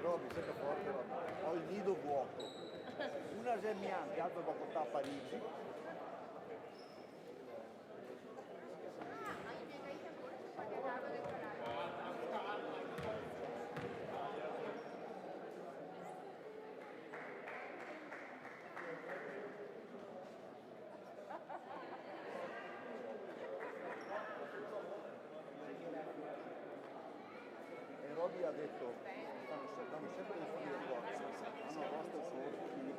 Roby, sempre forte, Roby. Ho il nido vuoto. Una germiante, l'altra va a portare a Parigi. E Roby ha detto, stanno sempre nel fondo del corso, hanno roster solo, quindi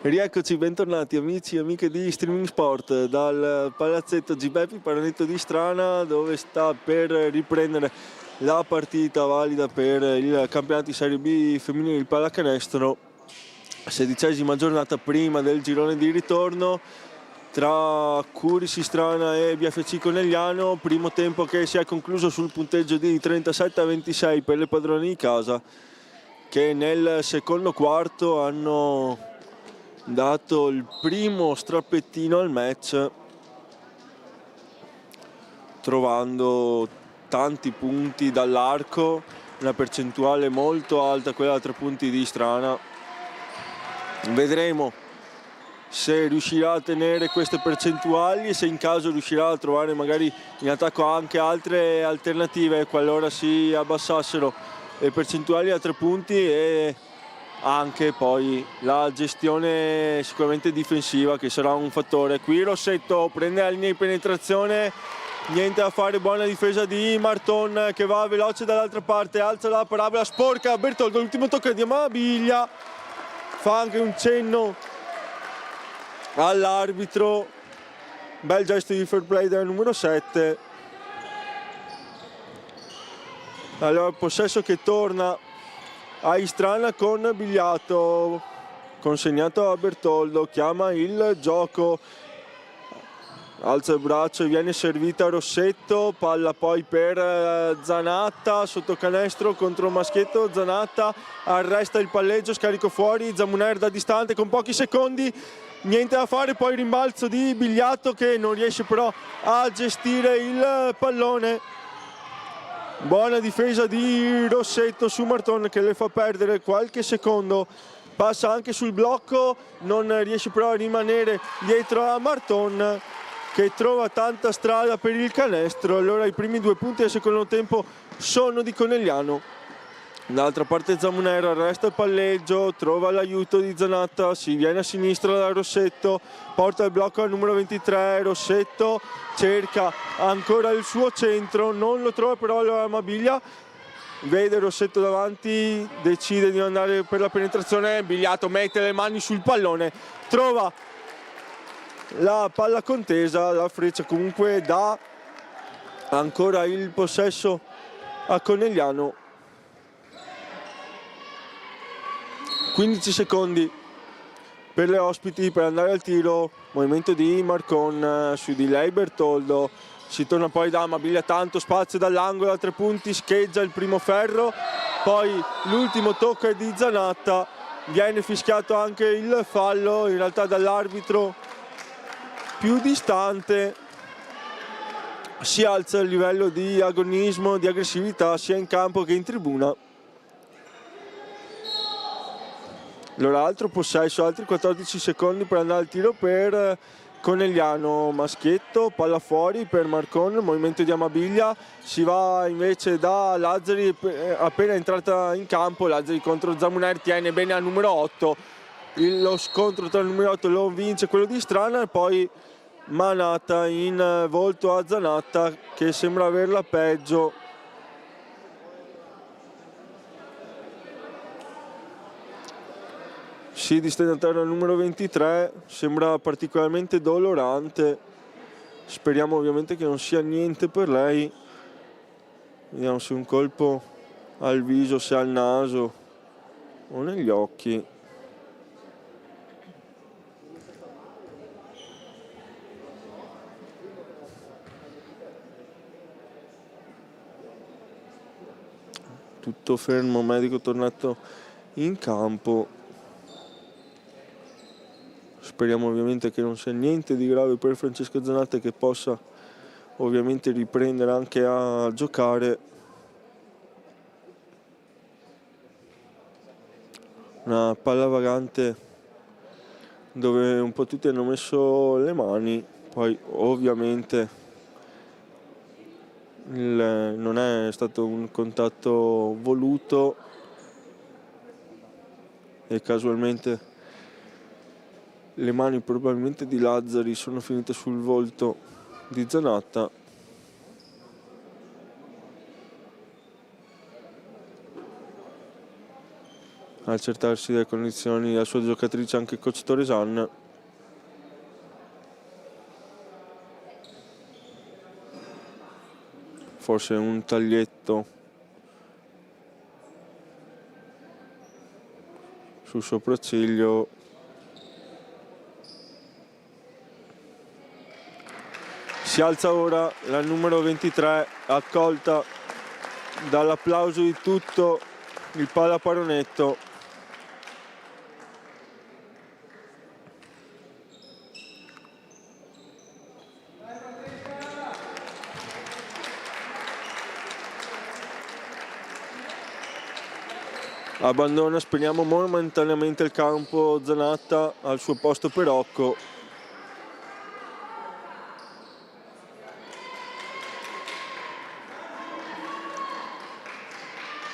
Rieccoci, bentornati amici e amiche di Streaming Sport dal palazzetto Gibepi Paranetto di Strana, dove sta per riprendere la partita valida per il campionato di Serie B femminile di pallacanestro, 16ª giornata prima del girone di ritorno tra Curi Sistrana e BFC Conegliano, primo tempo che si è concluso sul punteggio di 37-26 per le padrone di casa, che nel secondo quarto hanno dato il primo strappettino al match, trovando tanti punti dall'arco, una percentuale molto alta, quella da 3 punti di Strana. Vedremo se riuscirà a tenere queste percentuali e se in caso riuscirà a trovare magari in attacco anche altre alternative qualora si abbassassero le percentuali a 3 punti, e anche poi la gestione sicuramente difensiva, che sarà un fattore. Qui Rossetto prende la linea di penetrazione, niente da fare, buona difesa di Marton che va veloce dall'altra parte, alza la parabola, sporca Bertoldo, l'ultimo tocco di Amabiglia, fa anche un cenno all'arbitro, bel gesto di fair play del numero 7. Allora possesso che torna a Istrana con Bigliato, consegnato a Bertoldo, chiama il gioco, alza il braccio e viene servita a Rossetto, palla poi per Zanatta, sotto canestro contro Maschietto, Zanatta arresta il palleggio, scarico fuori, Zamuner da distante con pochi secondi, niente da fare, poi rimbalzo di Bigliato che non riesce però a gestire il pallone. Buona difesa di Rossetto su Marton che le fa perdere qualche secondo, passa anche sul blocco, non riesce però a rimanere dietro a Marton che trova tanta strada per il canestro. Allora i primi 2 punti del secondo tempo sono di Conegliano. Dall'altra parte Zamuner arresta il palleggio, trova l'aiuto di Zanatta, si viene a sinistra da Rossetto, porta il blocco al numero 23, Rossetto cerca ancora il suo centro, non lo trova però, allora Amabiglia vede Rossetto davanti, decide di andare per la penetrazione, Bigliato mette le mani sul pallone, trova la palla contesa, la Freccia comunque dà ancora il possesso a Conegliano. 15 secondi per le ospiti per andare al tiro, movimento di Marcon, su di lei Bertoldo, si torna poi da Amabiglia, tanto spazio dall'angolo a 3 punti, scheggia il primo ferro, poi l'ultimo tocco è di Zanatta, viene fischiato anche il fallo, in realtà dall'arbitro più distante. Si alza il livello di agonismo, di aggressività sia in campo che in tribuna. Allora altro possesso, altri 14 secondi per andare al tiro per Conegliano. Maschietto, palla fuori per Marcon, movimento di Amabiglia, si va invece da Lazzari, appena entrata in campo Lazzari contro Zamuner, tiene bene al numero 8, lo scontro tra il numero 8 lo vince quello di Strana e poi manata in volto a Zanatta che sembra averla peggio. Si distende a terra il numero 23, sembra particolarmente dolorante, speriamo ovviamente che non sia niente per lei. Vediamo se un colpo al viso, se al naso o negli occhi. Tutto fermo, medico tornato in campo. Speriamo ovviamente che non sia niente di grave per Francesca Zanatta e che possa ovviamente riprendere anche a giocare. Una palla vagante dove un po' tutti hanno messo le mani, poi ovviamente non è stato un contatto voluto e casualmente le mani probabilmente di Lazzari sono finite sul volto di Zanatta. A accertarsi delle condizioni la sua giocatrice, anche il coach Toresan. Forse un taglietto sul sopracciglio. Si alza ora la numero 23, accolta dall'applauso di tutto il Pallaparonetto. Abbandona, speriamo, momentaneamente il campo Zanatta, al suo posto Perocco.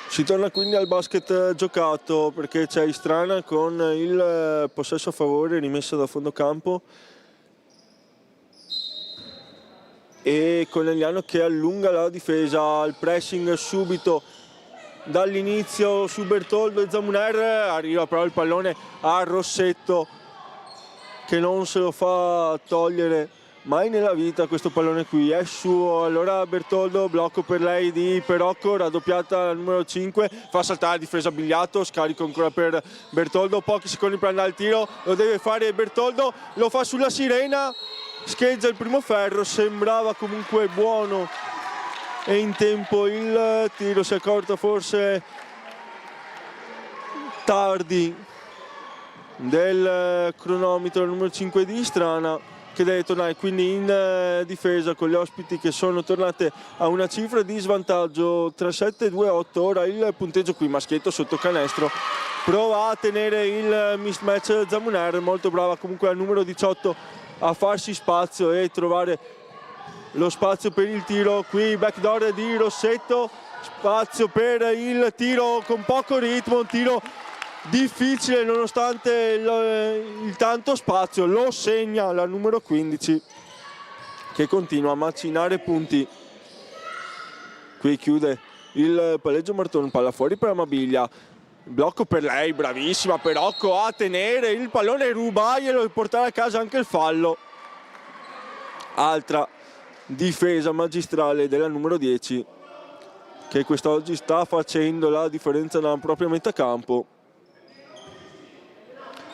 Si torna quindi al basket giocato, perché c'è Istrana con il possesso a favore, rimessa da fondo campo, e Conegliano che allunga la difesa, il pressing subito dall'inizio su Bertoldo e Zamuner. Arriva però il pallone a Rossetto, che non se lo fa togliere mai nella vita questo pallone qui, è suo. Allora Bertoldo, blocco per lei di Perocco, raddoppiata la numero 5, fa saltare la difesa Bigliato, scarico ancora per Bertoldo, pochi secondi per andare al tiro, lo deve fare Bertoldo, lo fa sulla sirena, scheggia il primo ferro, sembrava comunque buono e in tempo il tiro, si è accorto forse tardi del cronometro numero 5 di Istrana, che deve tornare quindi in difesa con gli ospiti che sono tornate a una cifra di svantaggio 3-7-2-8. Ora il punteggio qui, maschietto sotto canestro, prova a tenere il mismatch Zamuner, molto brava comunque al numero 18 a farsi spazio e trovare lo spazio per il tiro. Qui backdoor di Rossetto, spazio per il tiro con poco ritmo, un tiro difficile nonostante il tanto spazio, lo segna la numero 15 che continua a macinare punti. Qui chiude il palleggio Marton, palla fuori per Amabiglia, blocco per lei, bravissima Perocco a tenere il pallone, rubarglielo e portare a casa anche il fallo. Altra difesa magistrale della numero 10, che quest'oggi sta facendo la differenza nella propria metà campo.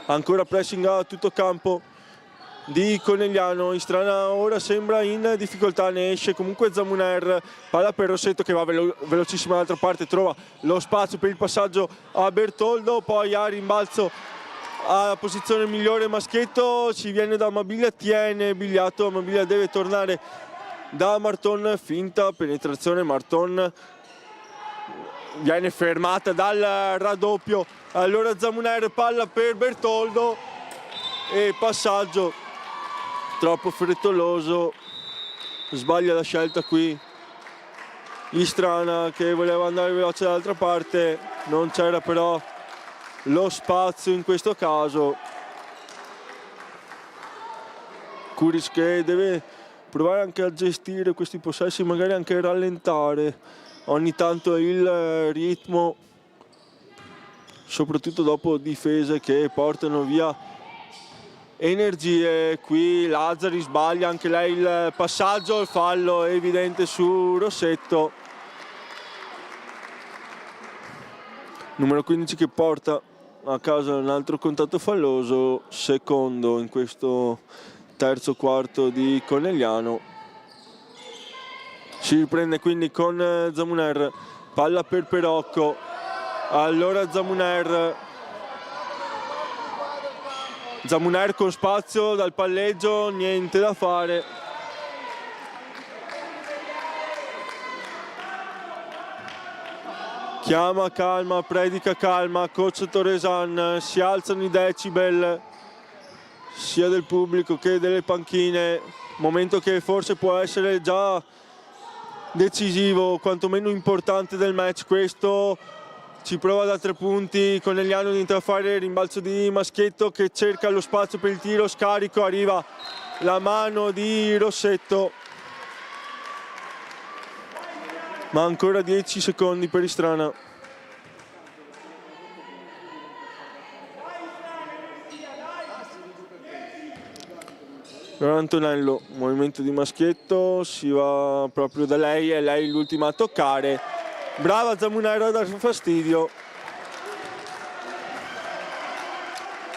Ancora pressing a tutto campo di Conegliano. Istrana ora sembra in difficoltà, ne esce comunque Zamuner, palla per Rossetto che va velocissima dall'altra parte, trova lo spazio per il passaggio a Bertoldo, poi a rimbalzo alla posizione migliore maschietto, ci viene da Amabiglia, tiene Bigliato, Amabiglia deve tornare da Marton, finta penetrazione, Marton viene fermata dal raddoppio. Allora Zamuner, palla per Bertoldo e passaggio troppo frettoloso, sbaglia la scelta qui Istrana, che voleva andare veloce dall'altra parte, non c'era però lo spazio in questo caso. Kuris che deve provare anche a gestire questi possessi, magari anche rallentare ogni tanto il ritmo, soprattutto dopo difese che portano via energie. Qui Lazzari sbaglia anche lei il passaggio, il fallo è evidente su Rossetto. Numero 15 che porta a casa un altro contatto falloso, secondo in questo terzo quarto di Conegliano. Si riprende quindi con Zamuner, palla per Perocco. Allora Zamuner con spazio dal palleggio, niente da fare. Chiama calma, predica calma, coach Torresan, si alzano i decibel sia del pubblico che delle panchine, momento che forse può essere già decisivo, quantomeno importante del match questo. Ci prova da 3 punti, Conegliano inizia a fare il rimbalzo di Maschietto che cerca lo spazio per il tiro, scarico, arriva la mano di Rossetto, ma ancora 10 secondi per Istrana. Antonello, movimento di Maschietto, si va proprio da lei, è lei l'ultima a toccare. Brava Zamuner a dar fastidio.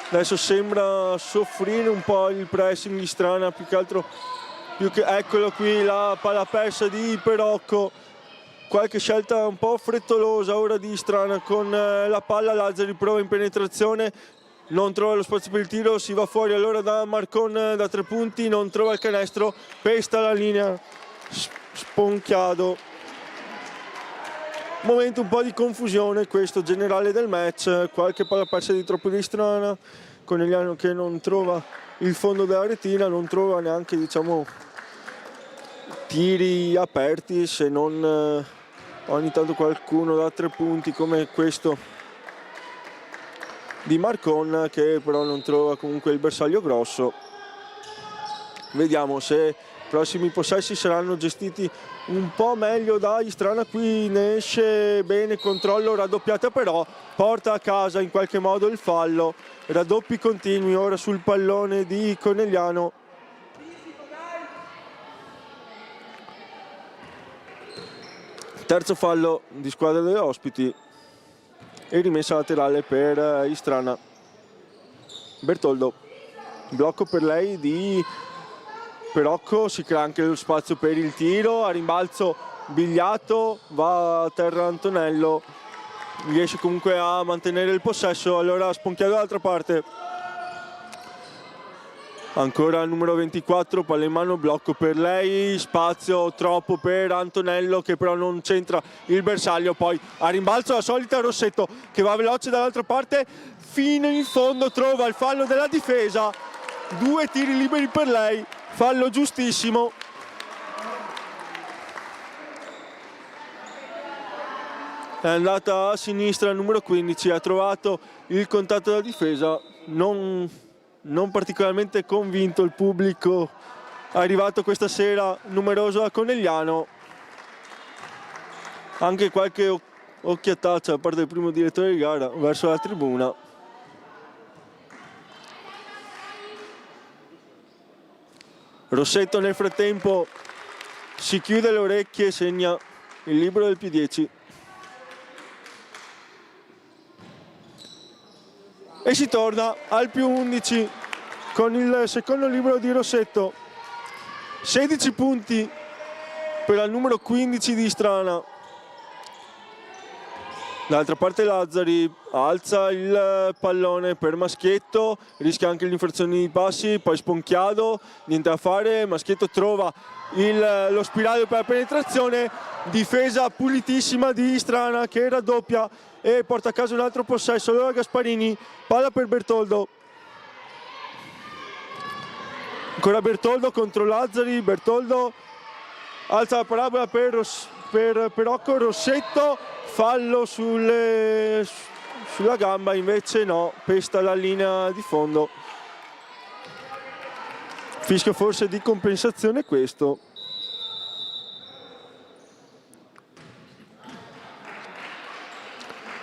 Adesso sembra soffrire un po' il pressing di Strana, più che altro, eccolo qui la palla persa di Perocco, qualche scelta un po' frettolosa ora di Strana con la palla. Lazzari prova in penetrazione, non trova lo spazio per il tiro, si va fuori allora da Marcon da 3 punti, non trova il canestro, pesta la linea, Sponchiado. Momento un po' di confusione questo generale del match, qualche palla persa di troppo di Strana, Conegliano che non trova il fondo della retina, non trova neanche, diciamo, tiri aperti, se non ogni tanto qualcuno da 3 punti come questo di Marcon, che però non trova comunque il bersaglio grosso. Vediamo se i prossimi possessi saranno gestiti un po' meglio da Strana. Qui ne esce bene, controllo, raddoppiata, però porta a casa in qualche modo il fallo. Raddoppi continui ora sul pallone di Conegliano. Terzo fallo di squadra delle ospiti e rimessa laterale per Istrana. Bertoldo, blocco per lei di Perocco, si crea anche lo spazio per il tiro, a rimbalzo Bigliato, va a terra Antonello, riesce comunque a mantenere il possesso, allora Sponchiado dall'altra parte. Ancora il numero 24, palla in mano, blocco per lei, spazio troppo per Antonello che però non centra il bersaglio, poi a rimbalzo la solita Rossetto che va veloce dall'altra parte, fino in fondo trova il fallo della difesa, 2 tiri liberi per lei, fallo giustissimo. È andata a sinistra il numero 15, ha trovato il contatto della difesa, non particolarmente convinto il pubblico arrivato questa sera numeroso a Conegliano, anche qualche occhiataccia da parte del primo direttore di gara verso la tribuna. Rossetto nel frattempo si chiude le orecchie e segna il libero del P10 e si torna al più 11 con il secondo libero di Rossetto. 16 punti per il numero 15 di Strana. D'altra parte Lazzari alza il pallone per Maschietto, rischia anche l'infrazione di passi, poi Sponchiado, niente da fare, Maschietto trova lo spiraglio per la penetrazione, difesa pulitissima di Strana che raddoppia e porta a casa un altro possesso. Allora Gasparini, palla per Bertoldo, ancora Bertoldo contro Lazzari, Bertoldo alza la parabola per Perocco, Rossetto, fallo sulla gamba, invece no, pesta la linea di fondo. Fischio forse di compensazione questo.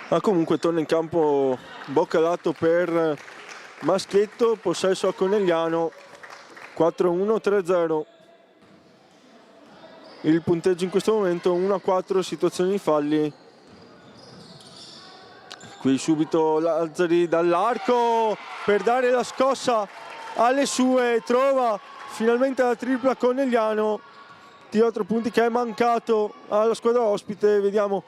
Ma comunque torna in campo Boccalato per Maschietto, possesso a Conegliano, 4-1, 3-0. Il punteggio in questo momento 1-4, situazione di falli. Qui subito Lazzari dall'arco per dare la scossa alle sue, trova finalmente la tripla Conegliano, tiro a 3 punti che è mancato alla squadra ospite. Vediamo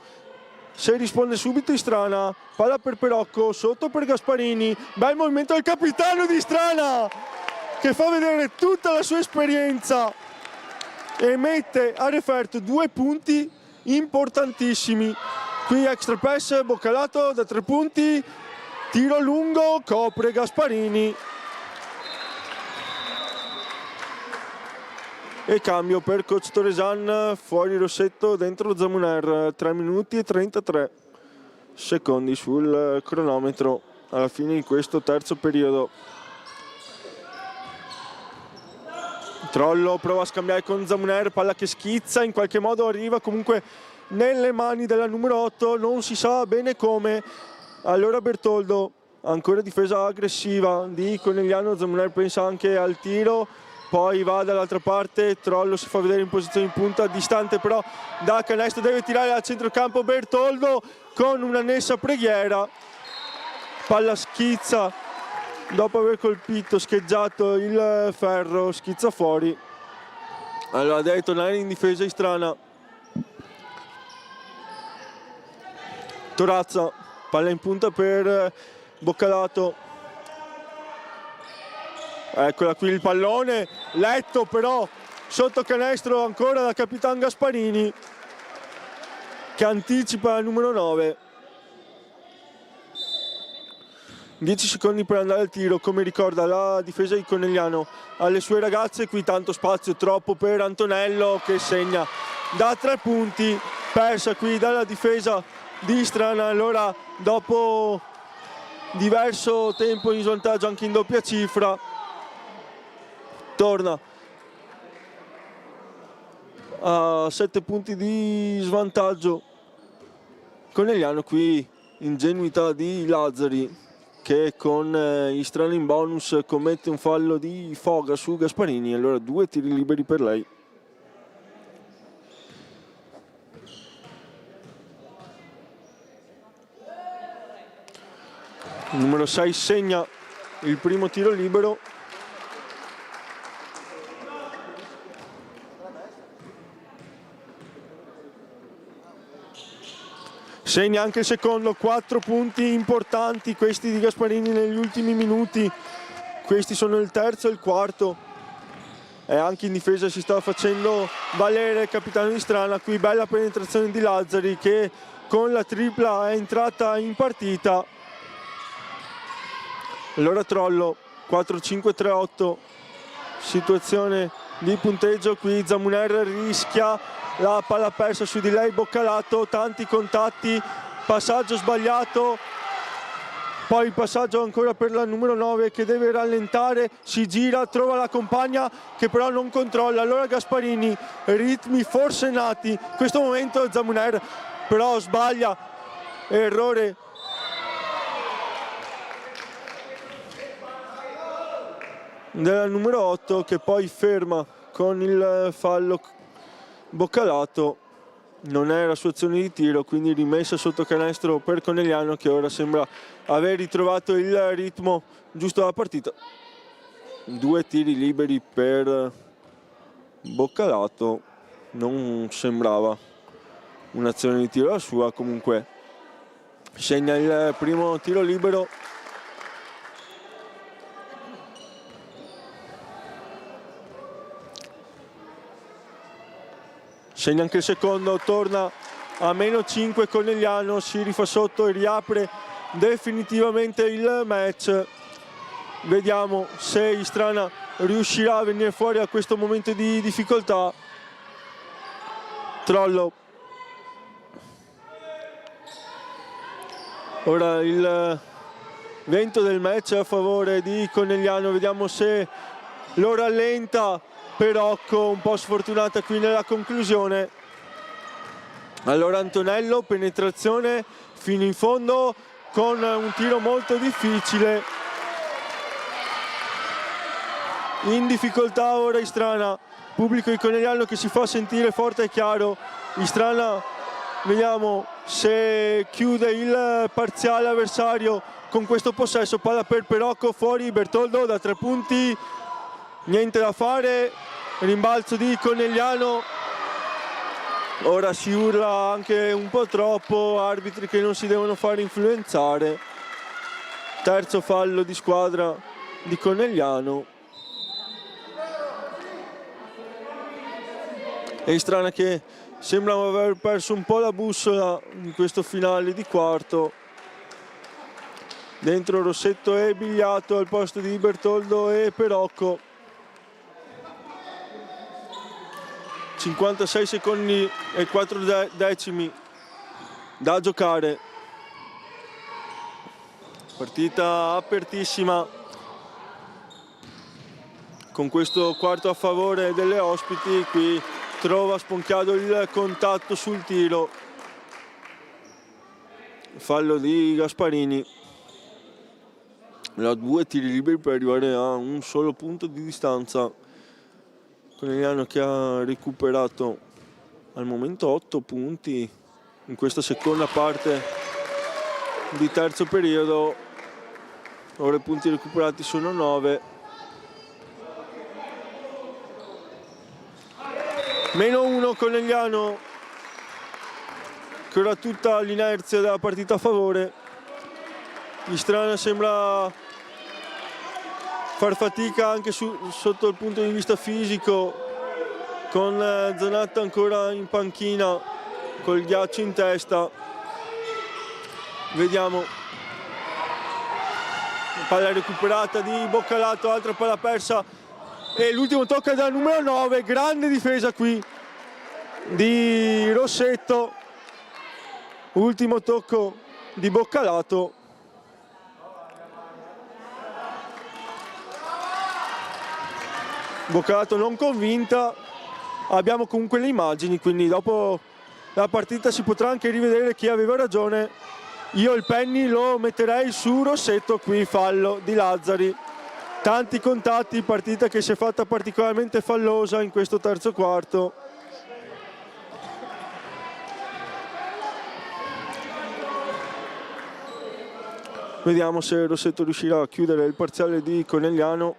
se risponde subito Istrana, palla per Perocco, sotto per Gasparini, bel movimento del capitano di Istrana che fa vedere tutta la sua esperienza e mette a referto 2 punti importantissimi. Qui extra pass, Boccalato da 3 punti, tiro lungo, copre Gasparini e cambio per coach Toresan, fuori Rossetto, dentro Zamuner. 3 minuti e 33 secondi sul cronometro alla fine di questo terzo periodo. Trollo prova a scambiare con Zamuner, palla che schizza, in qualche modo arriva comunque nelle mani della numero 8, non si sa bene come. Allora Bertoldo, ancora difesa aggressiva di Conegliano, Zamuner pensa anche al tiro, poi va dall'altra parte, Trollo si fa vedere in posizione di punta, distante però da canestro, deve tirare al centrocampo Bertoldo con un'annessa preghiera, palla schizza dopo aver colpito, scheggiato il ferro, schizza fuori. Allora deve tornare in difesa Istrana. Torazza, palla in punta per Boccalato. Eccola qui il pallone, letto però sotto canestro ancora da Capitan Gasparini, che anticipa il numero 9. 10 secondi per andare al tiro, come ricorda la difesa di Conegliano alle sue ragazze. Qui tanto spazio, troppo per Antonello, che segna da 3 punti, persa qui dalla difesa di Istrana. Allora dopo diverso tempo in svantaggio anche in doppia cifra, torna a 7 punti di svantaggio Conegliano. Qui ingenuità di Lazzari, che con Istrana in bonus commette un fallo di foga su Gasparini. Allora 2 tiri liberi per lei. Il numero 6 segna il primo tiro libero. Segna anche il secondo, 4 punti importanti questi di Gasparini negli ultimi minuti. Questi sono il terzo e il quarto. E anche in difesa si sta facendo valere il capitano di Istrana. Qui bella penetrazione di Lazzari, che con la tripla è entrata in partita. Allora Trollo, 4-5-3-8, situazione di punteggio. Qui Zamuner rischia la palla persa su di lei, Boccalato, tanti contatti, passaggio sbagliato, poi il passaggio ancora per la numero 9 che deve rallentare, si gira, trova la compagna che però non controlla. Allora Gasparini, ritmi forsennati, in questo momento Zamuner però sbaglia, errore della numero 8 che poi ferma con il fallo Boccalato. Non era sua azione di tiro, quindi rimessa sotto canestro per Conegliano, che ora sembra aver ritrovato il ritmo giusto della partita. 2 tiri liberi per Boccalato, non sembrava un'azione di tiro la sua, comunque segna il primo tiro libero. Segna anche il secondo, torna a -5 Conegliano, si rifà sotto e riapre definitivamente il match. Vediamo se Istrana riuscirà a venire fuori da questo momento di difficoltà. Trollo. Ora il vento del match a favore di Conegliano, vediamo se lo rallenta. Perocco un po' sfortunata qui nella conclusione. Allora Antonello, penetrazione fino in fondo con un tiro molto difficile. In difficoltà ora Istrana, pubblico di Conegliano che si fa sentire forte e chiaro. Istrana, vediamo se chiude il parziale avversario con questo possesso. Palla per Perocco, fuori Bertoldo da 3 punti. Niente da fare, rimbalzo di Conegliano. Ora si urla anche un po' troppo, arbitri che non si devono fare influenzare. Terzo fallo di squadra di Conegliano. E Istrana che sembra aver perso un po' la bussola in questo finale di quarto. Dentro Rossetto e Bigliato al posto di Bertoldo e Perocco. 56 secondi e 4 decimi da giocare. Partita apertissima con questo quarto a favore delle ospiti. Qui trova Sponchiado il contatto sul tiro. Fallo di Gasparini. Ha 2 tiri liberi per arrivare a un solo punto di distanza. Conegliano che ha recuperato al momento 8 punti in questa seconda parte di terzo periodo. ora i punti recuperati sono 9. -1 Conegliano, che ora tutta l'inerzia della partita a favore. Istrana sembra far fatica anche sotto il punto di vista fisico, con Zanatta ancora in panchina col ghiaccio in testa. Vediamo, palla recuperata di Boccalato, altra palla persa e l'ultimo tocco è da numero 9. Grande difesa qui di Rossetto, ultimo tocco di Boccalato. Boccalato non convinta, abbiamo comunque le immagini, quindi dopo la partita si potrà anche rivedere chi aveva ragione. Io il penny lo metterei su Rossetto, qui fallo di Lazzari. Tanti contatti, partita che si è fatta particolarmente fallosa in questo terzo quarto. Vediamo se Rossetto riuscirà a chiudere il parziale di Conegliano.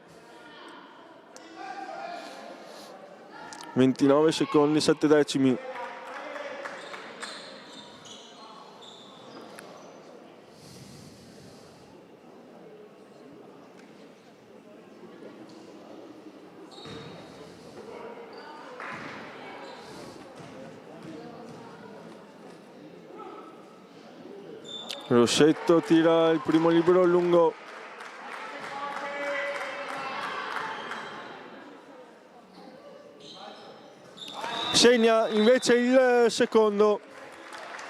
29 secondi, 7 decimi. Rossetto tira il primo libero lungo. Segna invece il secondo,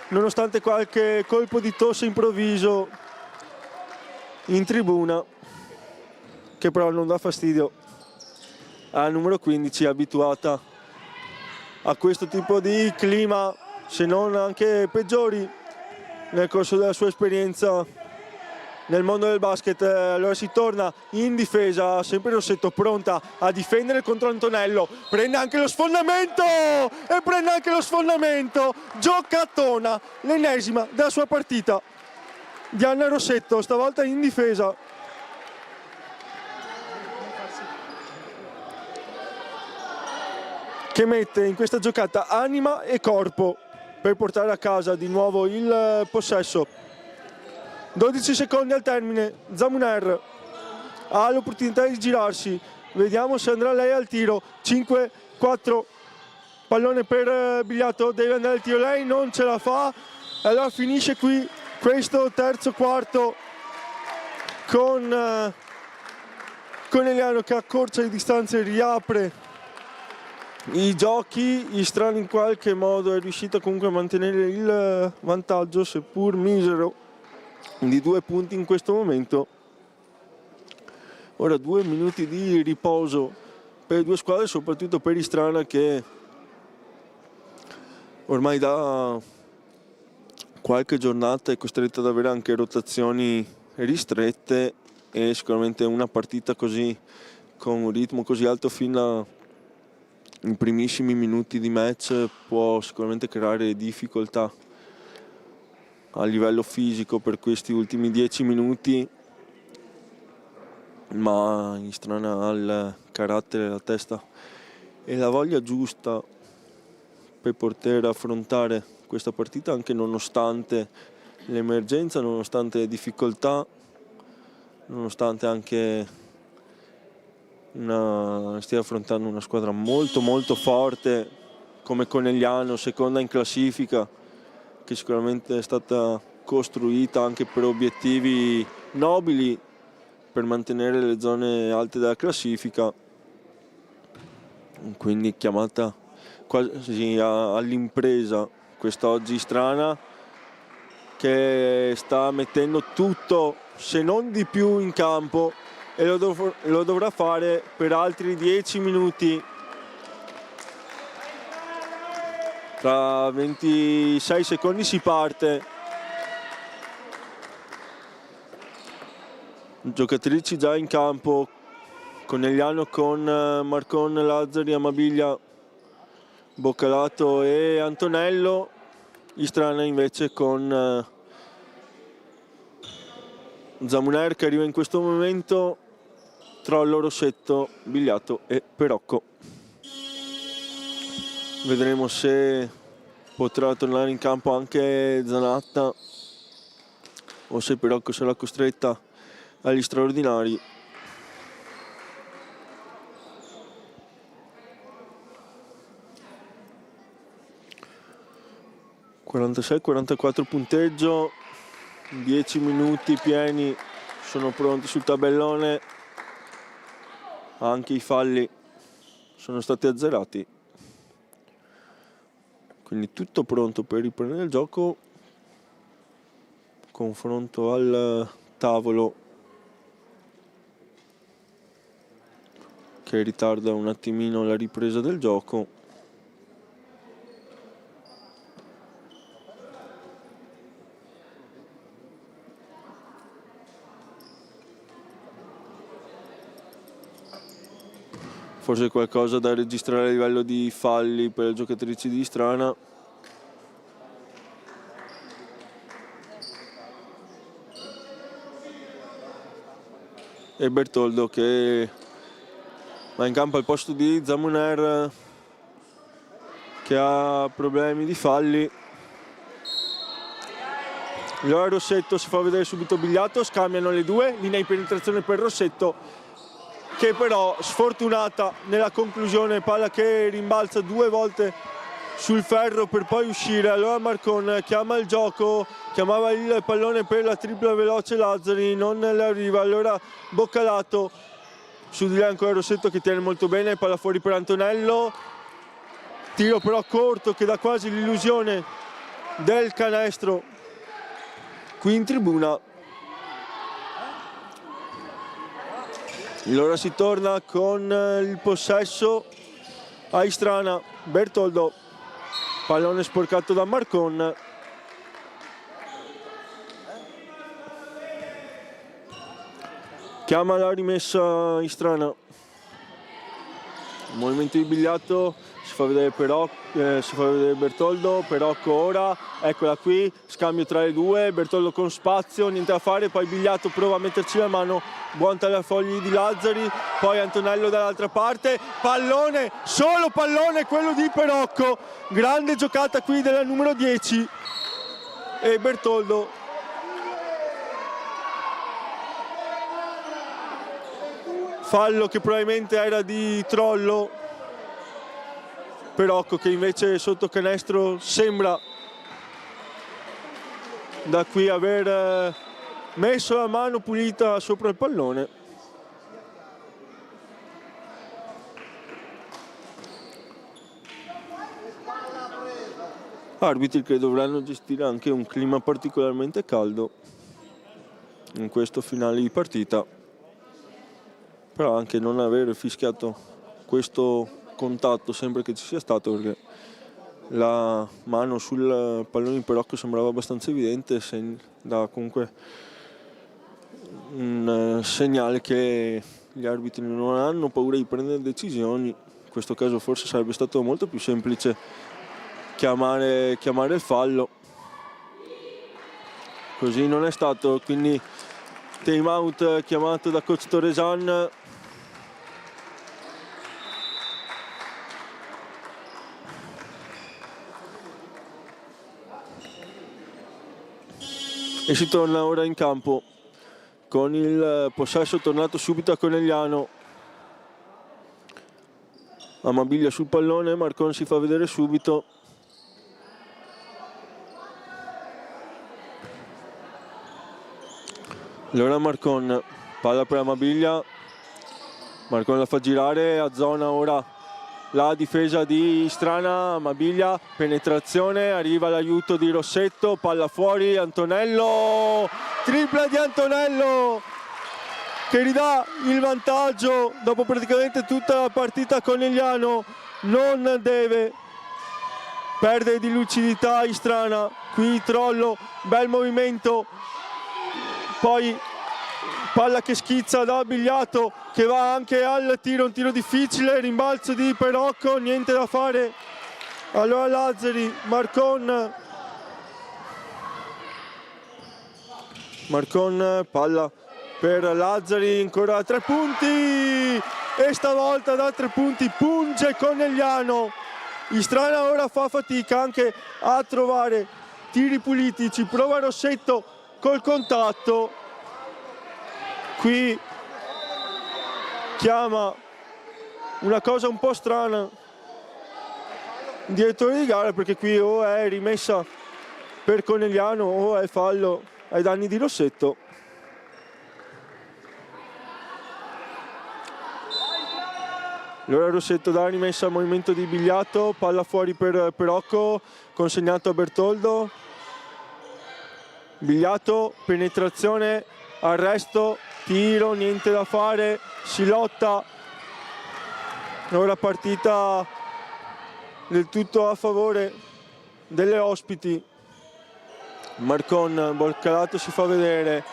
nonostante qualche colpo di tosse improvviso in tribuna, che però non dà fastidio al numero 15, abituata a questo tipo di clima, se non anche peggiori nel corso della sua esperienza nel mondo del basket. Allora si torna in difesa, sempre Rossetto pronta a difendere contro Antonello, prende anche lo sfondamento e prende anche lo sfondamento. Giocattona, l'ennesima della sua partita di Anna Rossetto, stavolta in difesa. Che mette in questa giocata anima e corpo per portare a casa di nuovo il possesso. 12 secondi al termine, Zamuner ha l'opportunità di girarsi, vediamo se andrà lei al tiro. 5-4, pallone per Bigliato, deve andare al tiro, lei non ce la fa, allora finisce qui questo terzo quarto con Conegliano che accorcia le distanze, riapre i giochi. Istrana in qualche modo è riuscita comunque a mantenere il vantaggio, seppur misero, di 2 punti in questo momento. Ora 2 minuti di riposo per le due squadre, soprattutto per Istrana, che ormai da qualche giornata è costretta ad avere anche rotazioni ristrette, e sicuramente una partita così, con un ritmo così alto fino ai primissimi minuti di match, può sicuramente creare difficoltà a livello fisico per questi ultimi 10 minuti, ma Istrana ha il carattere, la testa e la voglia giusta per poter affrontare questa partita, anche nonostante l'emergenza, nonostante le difficoltà, nonostante anche stia affrontando una squadra molto molto forte come Conegliano, seconda in classifica, che sicuramente è stata costruita anche per obiettivi nobili, per mantenere le zone alte della classifica, quindi chiamata quasi all'impresa quest'oggi Istrana, che sta mettendo tutto, se non di più, in campo, e lo dovrà fare per altri 10 minuti. Tra 26 secondi si parte. Giocatrici già in campo: Conegliano con Marcon, Lazzari, Amabiglia, Boccalato e Antonello. Istrana invece con Zamuner che arriva in questo momento, Trollo, Rossetto, Bigliato e Perocco. Vedremo se potrà tornare in campo anche Zanatta o se Perocco sarà costretta agli straordinari. (46-44) punteggio, 10 minuti pieni sono pronti sul tabellone, anche i falli sono stati azzerati, quindi tutto pronto per riprendere il gioco. Confronto al tavolo che ritarda un attimino la ripresa del gioco. Forse qualcosa da registrare a livello di falli per le giocatrici di Istrana. E Bertoldo che va in campo al posto di Zamuner, che ha problemi di falli. Allora Rossetto si fa vedere subito Bigliato, scambiano le due, linea di penetrazione per Rossetto, che però sfortunata nella conclusione, palla che rimbalza 2 volte sul ferro per poi uscire. Allora Marcon chiama il gioco, chiamava il pallone per la tripla veloce Lazzari, non le arriva. Allora Boccalato, su di lei ancora Rossetto che tiene molto bene, palla fuori per Antonello, tiro però corto che dà quasi l'illusione del canestro qui in tribuna. Allora si torna con il possesso a Istrana. Bertoldo, pallone sporcato da Marcon. Chiama la rimessa Istrana. Movimento di Bigliato, si fa vedere Bertoldo, Perocco ora, eccola qui, scambio tra le due, Bertoldo con spazio, niente da fare, poi Bigliato prova a metterci la mano, buon tagliafogli di Lazzari, poi Antonello dall'altra parte, pallone, solo pallone quello di Perocco, grande giocata qui della numero 10 e Bertoldo fallo che probabilmente era di Trollo. Perocco che invece sotto canestro sembra da qui aver messo la mano pulita sopra il pallone. Arbitri che dovranno gestire anche un clima particolarmente caldo in questo finale di partita, però anche non aver fischiato questo contatto sempre che ci sia stato, perché la mano sul pallone di Perocco sembrava abbastanza evidente, da comunque un segnale che gli arbitri non hanno paura di prendere decisioni. In questo caso forse sarebbe stato molto più semplice chiamare il fallo, così non è stato, quindi time out chiamato da coach Torresan. E si torna ora in campo con il possesso tornato subito a Conegliano. Amabilia sul pallone, Marcon si fa vedere subito. Allora Marcon, palla per Amabilia, Marcon la fa girare, a zona ora la difesa di Istrana, Amabilia, penetrazione, arriva l'aiuto di Rossetto, palla fuori, Antonello, tripla di Antonello che ridà il vantaggio dopo praticamente tutta la partita a Conegliano. Non deve perdere di lucidità Istrana, qui Trollo, bel movimento, poi palla che schizza da Bigliato che va anche al tiro, un tiro difficile, rimbalzo di Perocco, niente da fare. Allora Lazzari, Marcon Marcon, palla per Lazzari, ancora 3 punti e stavolta da 3 punti punge Conegliano. Istrana ora fa fatica anche a trovare tiri puliti, ci prova Rossetto col contatto, qui chiama una cosa un po' strana il direttore di gara, perché qui o è rimessa per Conegliano o è fallo ai danni di Rossetto. Allora Rossetto dà rimessa al movimento di Bigliatto, palla fuori per Perocco, consegnato a Bertoldo. Bigliatto, penetrazione, arresto, tiro, niente da fare, si lotta. Ora partita del tutto a favore delle ospiti. Marcon, Boccalato si fa vedere,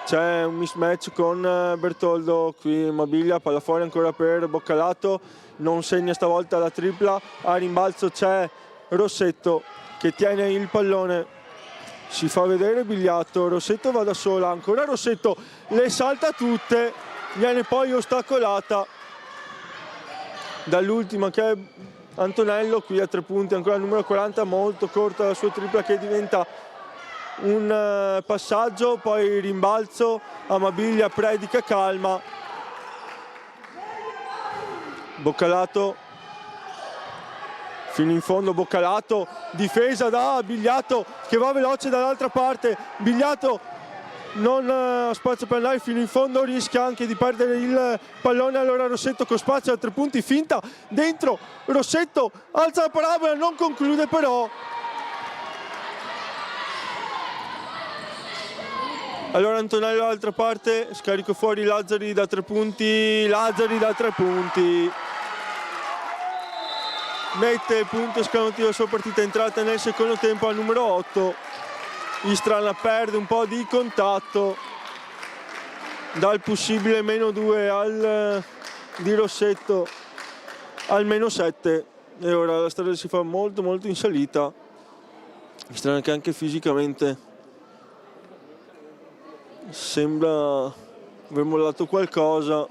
c'è un mismatch con Bertoldo, qui Mabiglia, palla fuori ancora per Boccalato, non segna stavolta la tripla, a rimbalzo c'è Rossetto che tiene il pallone, si fa vedere Bigliatto, Rossetto va da sola, ancora Rossetto, le salta tutte, viene poi ostacolata dall'ultima che è Antonello, qui a 3 punti, ancora il numero 40, molto corta la sua tripla che diventa un passaggio, poi rimbalzo, Amabiglia predica calma, Boccalato fino in fondo, Boccalato, difesa da Bigliatto che va veloce dall'altra parte, Bigliatto non ha spazio per andare fino in fondo, rischia anche di perdere il pallone, allora Rossetto con spazio a 3 punti, finta, dentro, Rossetto alza la parabola, non conclude però. Allora Antonello dall'altra parte, scarico fuori Lazzari da 3 punti, Lazzari da 3 punti. Mette il punto esclamativo alla sua partita entrata nel secondo tempo al numero 8. Istrana perde un po' di contatto dal possibile -2 di Rossetto al -7 e ora la strada si fa molto in salita. Istrana che anche fisicamente sembra aver mollato qualcosa,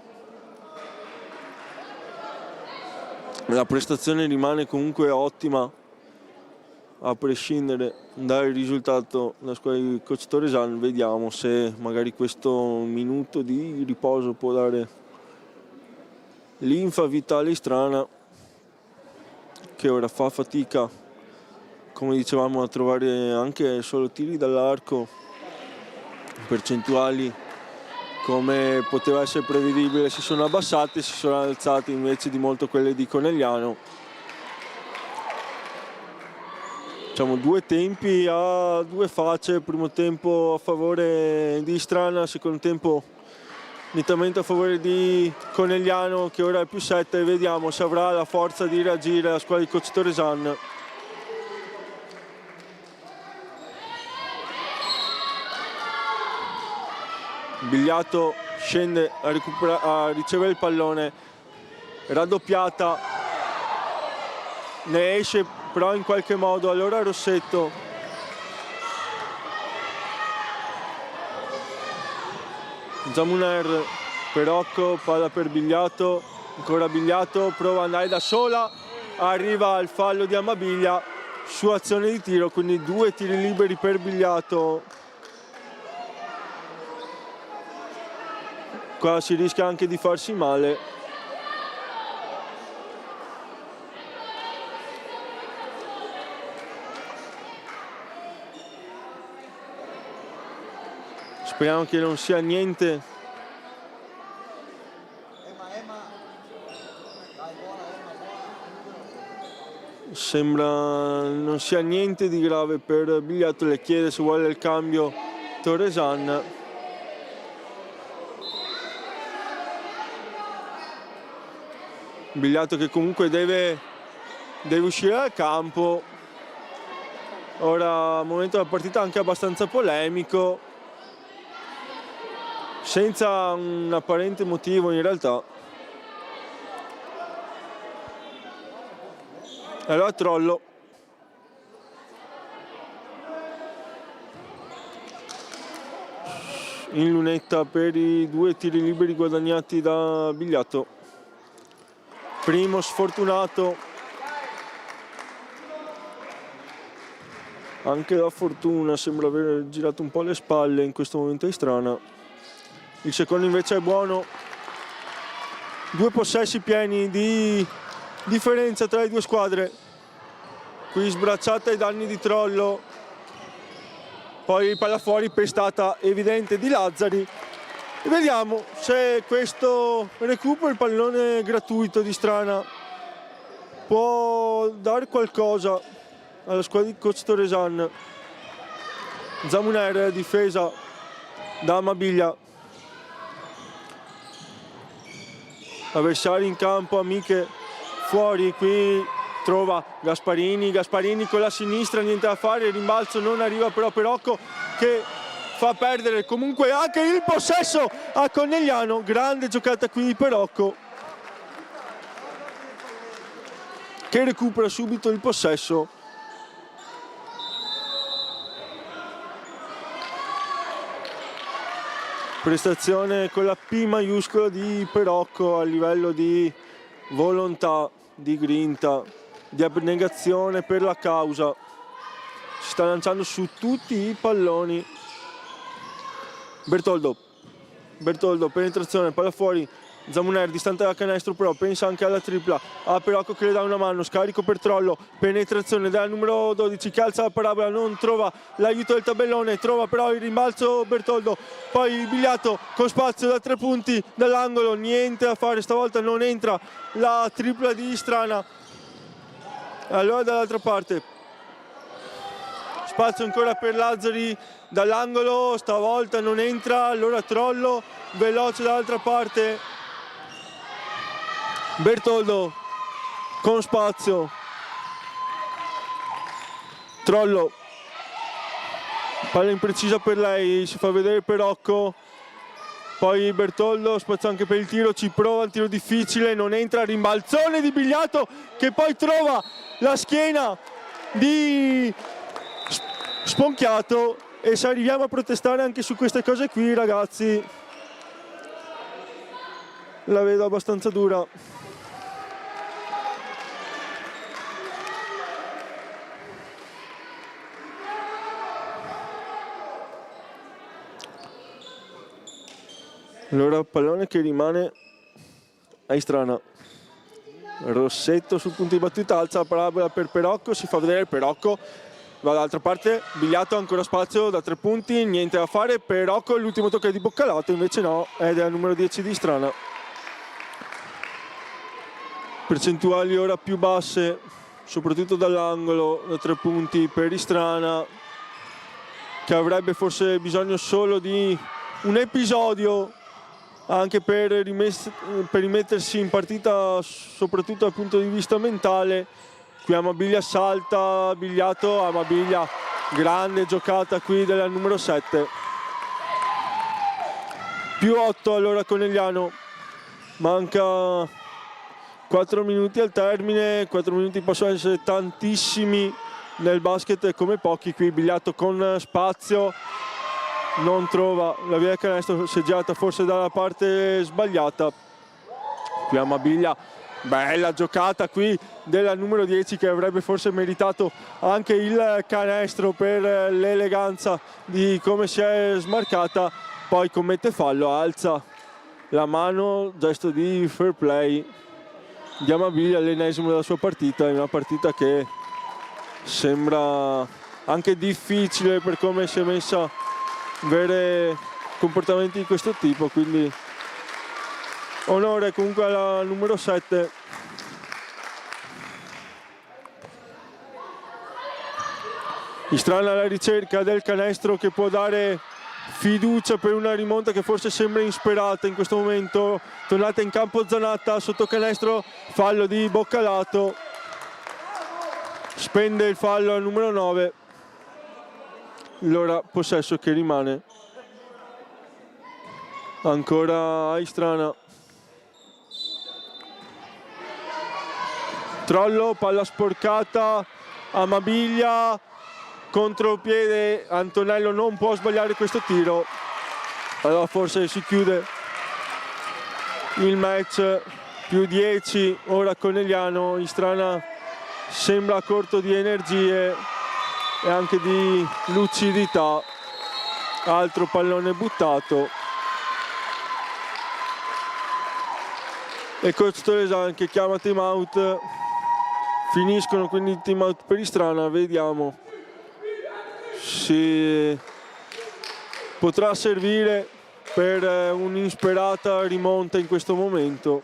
la prestazione rimane comunque ottima a prescindere dal risultato della squadra di coach Torresan. Vediamo se magari questo minuto di riposo può dare linfa vitale Istrana, che ora fa fatica, come dicevamo, a trovare anche solo tiri dall'arco, percentuali come poteva essere prevedibile si sono abbassate, si sono alzate invece di molto quelle di Conegliano. Diciamo 2 tempi a 2 facce, primo tempo a favore di Istrana, secondo tempo nettamente a favore di Conegliano che ora è +7, vediamo se avrà la forza di reagire la squadra di coach Torresan. Bigliatto scende a ricevere il pallone, raddoppiata, ne esce però in qualche modo, allora Rossetto Zamuner, Perocco, palla per Bigliatto, ancora Bigliatto, prova ad andare da sola, arriva al fallo di Amabiglia su azione di tiro, quindi 2 tiri liberi per Bigliatto. Qua si rischia anche di farsi male. Speriamo che non sia niente. Sembra non sia niente di grave per Bigliatto, le chiede se vuole il cambio Torresan. Bigliatto che comunque deve uscire dal campo. Ora momento della partita anche abbastanza polemico, senza un apparente motivo in realtà. Allora Trollo. in lunetta per i 2 tiri liberi guadagnati da Bigliato. Primo sfortunato, anche la fortuna sembra aver girato un po' le spalle in questo momento a Istrana. Il secondo invece è buono. 2 possessi pieni di differenza tra le due squadre. Qui sbracciata ai danni di Trollo, poi palla fuori, pestata evidente di Lazzari. E vediamo se questo recupero, il pallone gratuito di Istrana, può dare qualcosa alla squadra di coach Torresan. Zamuner, difesa da Amabiglia. Avversari in campo, Amiche fuori, qui trova Gasparini con la sinistra, niente da fare, il rimbalzo non arriva però Perocco che fa perdere comunque anche il possesso a Conegliano. Grande giocata qui di Perocco che recupera subito il possesso. Prestazione con la P maiuscola di Perocco a livello di volontà, di grinta, di abnegazione per la causa. Si sta lanciando su tutti i palloni. Bertoldo, penetrazione, palla fuori. Zamuner distante dal canestro, però pensa anche alla tripla. A Perocco che le dà una mano, scarico per Trollo, penetrazione della numero 12 che alza la parabola, non trova l'aiuto del tabellone, trova però il rimbalzo Bertoldo, poi Bigliato con spazio da 3 punti dall'angolo, niente da fare, stavolta non entra la tripla di Istrana. Allora dall'altra parte spazio ancora per Lazzari dall'angolo, stavolta non entra, allora Trollo veloce dall'altra parte. Bertoldo con spazio, Trollo, palla imprecisa per lei, si fa vedere Perocco, poi Bertoldo, spazio anche per il tiro, ci prova, un tiro difficile, non entra, rimbalzone di Bigliato che poi trova la schiena di Sponchiato. E se arriviamo a protestare anche su queste cose qui, ragazzi, la vedo abbastanza dura. Allora pallone che rimane a Istrana. Rossetto sul punto di battuta, alza la parabola per Perocco, si fa vedere Perocco, va dall'altra parte, Bigliato ancora spazio da 3 punti, niente da fare, Perocco l'ultimo tocco è di Boccalato, invece no, è della numero 10 di Istrana. Percentuali ora più basse, soprattutto dall'angolo, da 3 punti per Istrana, che avrebbe forse bisogno solo di un episodio anche per rimettersi in partita, soprattutto dal punto di vista mentale. Qui Amabiglia salta, Bigliato, Amabiglia, grande giocata qui della numero 7. Più 8 allora Conegliano, manca 4 minuti al termine, 4 minuti possono essere tantissimi nel basket come pochi. Qui Bigliato con spazio, non trova la via del canestro, seggiata forse dalla parte sbagliata. Qui Amabiglia, bella giocata qui della numero 10 che avrebbe forse meritato anche il canestro per l'eleganza di come si è smarcata, poi commette fallo, alza la mano, gesto di fair play di Amabiglia, l'ennesimo della sua partita, in una partita che sembra anche difficile per come si è messa avere comportamenti di questo tipo, quindi onore comunque alla numero 7. Istrana alla ricerca del canestro che può dare fiducia per una rimonta che forse sembra insperata in questo momento. Tornata in campo Zanatta, sotto canestro, fallo di Boccalato, spende il fallo al numero 9. Allora possesso che rimane ancora a Istrana. Trollo, palla sporcata, Amabiglia, contropiede, Antonello non può sbagliare questo tiro. Allora forse si chiude il match, più 10, ora Conegliano. Istrana sembra corto di energie e anche di lucidità. Altro pallone buttato. E coach Tolesan che chiama time out. Finiscono quindi il time out per Istrana. Vediamo se potrà servire per un'insperata rimonta in questo momento.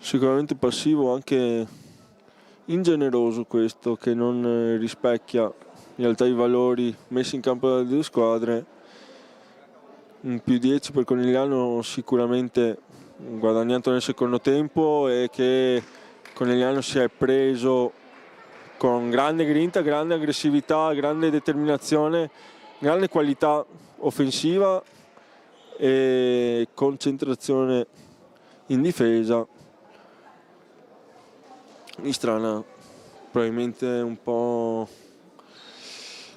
Sicuramente passivo, anche ingeneroso questo, che non rispecchia in realtà i valori messi in campo dalle due squadre. Un più 10 per Conegliano sicuramente guadagnato nel secondo tempo, e che Conegliano si è preso con grande grinta, grande aggressività, grande determinazione, grande qualità offensiva e concentrazione in difesa. Istrana probabilmente un po'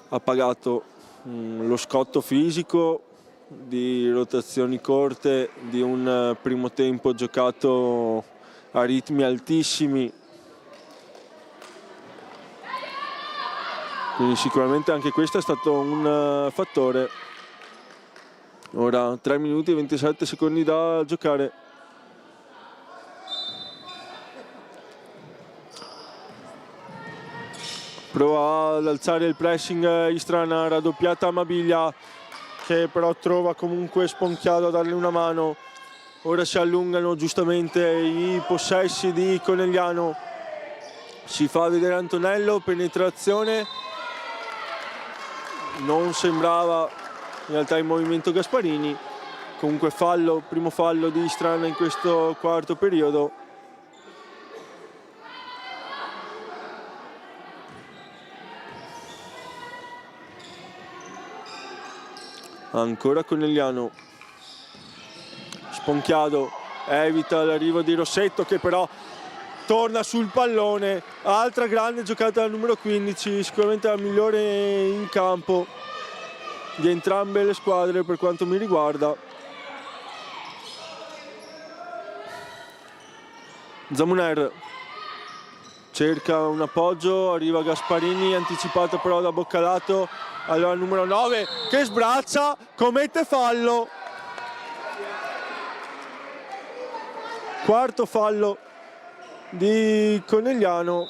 ha pagato lo scotto fisico di rotazioni corte, di un primo tempo giocato a ritmi altissimi, quindi sicuramente anche questo è stato un fattore. Ora 3 minuti e 27 secondi da giocare. Prova ad alzare il pressing Istrana, raddoppiata Amabiglia, che però trova comunque Sponchiado a darle una mano. Ora si allungano giustamente i possessi di Conegliano. Si fa vedere Antonello, penetrazione. Non sembrava in realtà il movimento Gasparini. Comunque fallo, primo fallo di Istrana in questo quarto periodo. Ancora Conegliano. Sponchiado evita l'arrivo di Rossetto, che però torna sul pallone. Altra grande giocata dal numero 15, sicuramente la migliore in campo di entrambe le squadre per quanto mi riguarda. Zamuner cerca un appoggio, arriva Gasparini, anticipato però da Boccalato. Allora il numero 9 che sbraccia, commette fallo. Quarto fallo di Conegliano.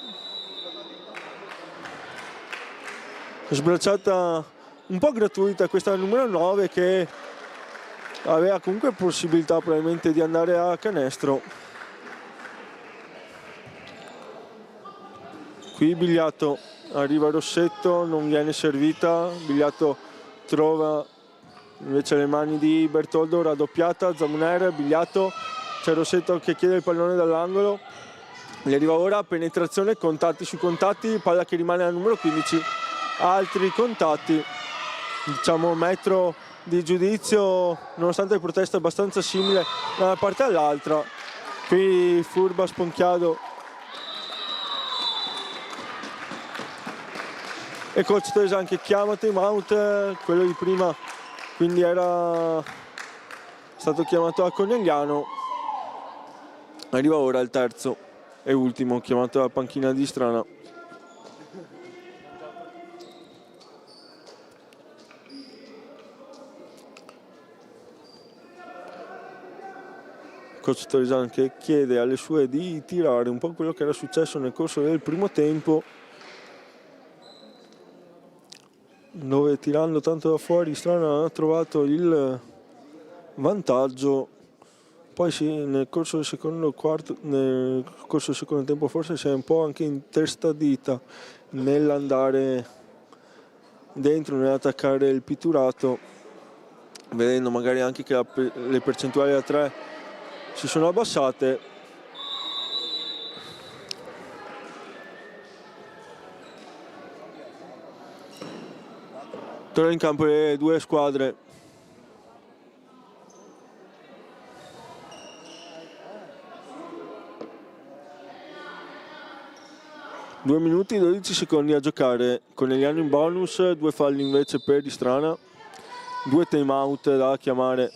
Sbracciata un po' gratuita questa numero 9, che aveva comunque possibilità probabilmente di andare a canestro. Qui Bigliato, arriva Rossetto, non viene servita. Bigliato trova invece le mani di Bertoldo, raddoppiata. Zamuner, Bigliato, c'è Rossetto che chiede il pallone dall'angolo. Gli arriva ora, penetrazione, contatti su contatti, palla che rimane al numero 15. Altri contatti, diciamo metro di giudizio, nonostante il protesto abbastanza simile da una parte all'altra. Qui furba Sponchiado e coach Tolesan che chiama time out, quello di prima quindi era stato chiamato a Conegliano. Arriva ora il terzo e ultimo chiamato alla panchina di Istrana. Coach Tolesan che chiede alle sue di tirare un po' quello che era successo nel corso del primo tempo, dove tirando tanto da fuori Istrana ha trovato il vantaggio. Poi sì, nel corso del secondo tempo forse si è un po' anche intestardita nell'andare dentro, nell'attaccare il pitturato, vedendo magari anche che le percentuali da 3 si sono abbassate. Tornano in campo le due squadre. 2 minuti e 12 secondi a giocare. Conegliano in bonus, 2 falli invece per Istrana, 2 time out da chiamare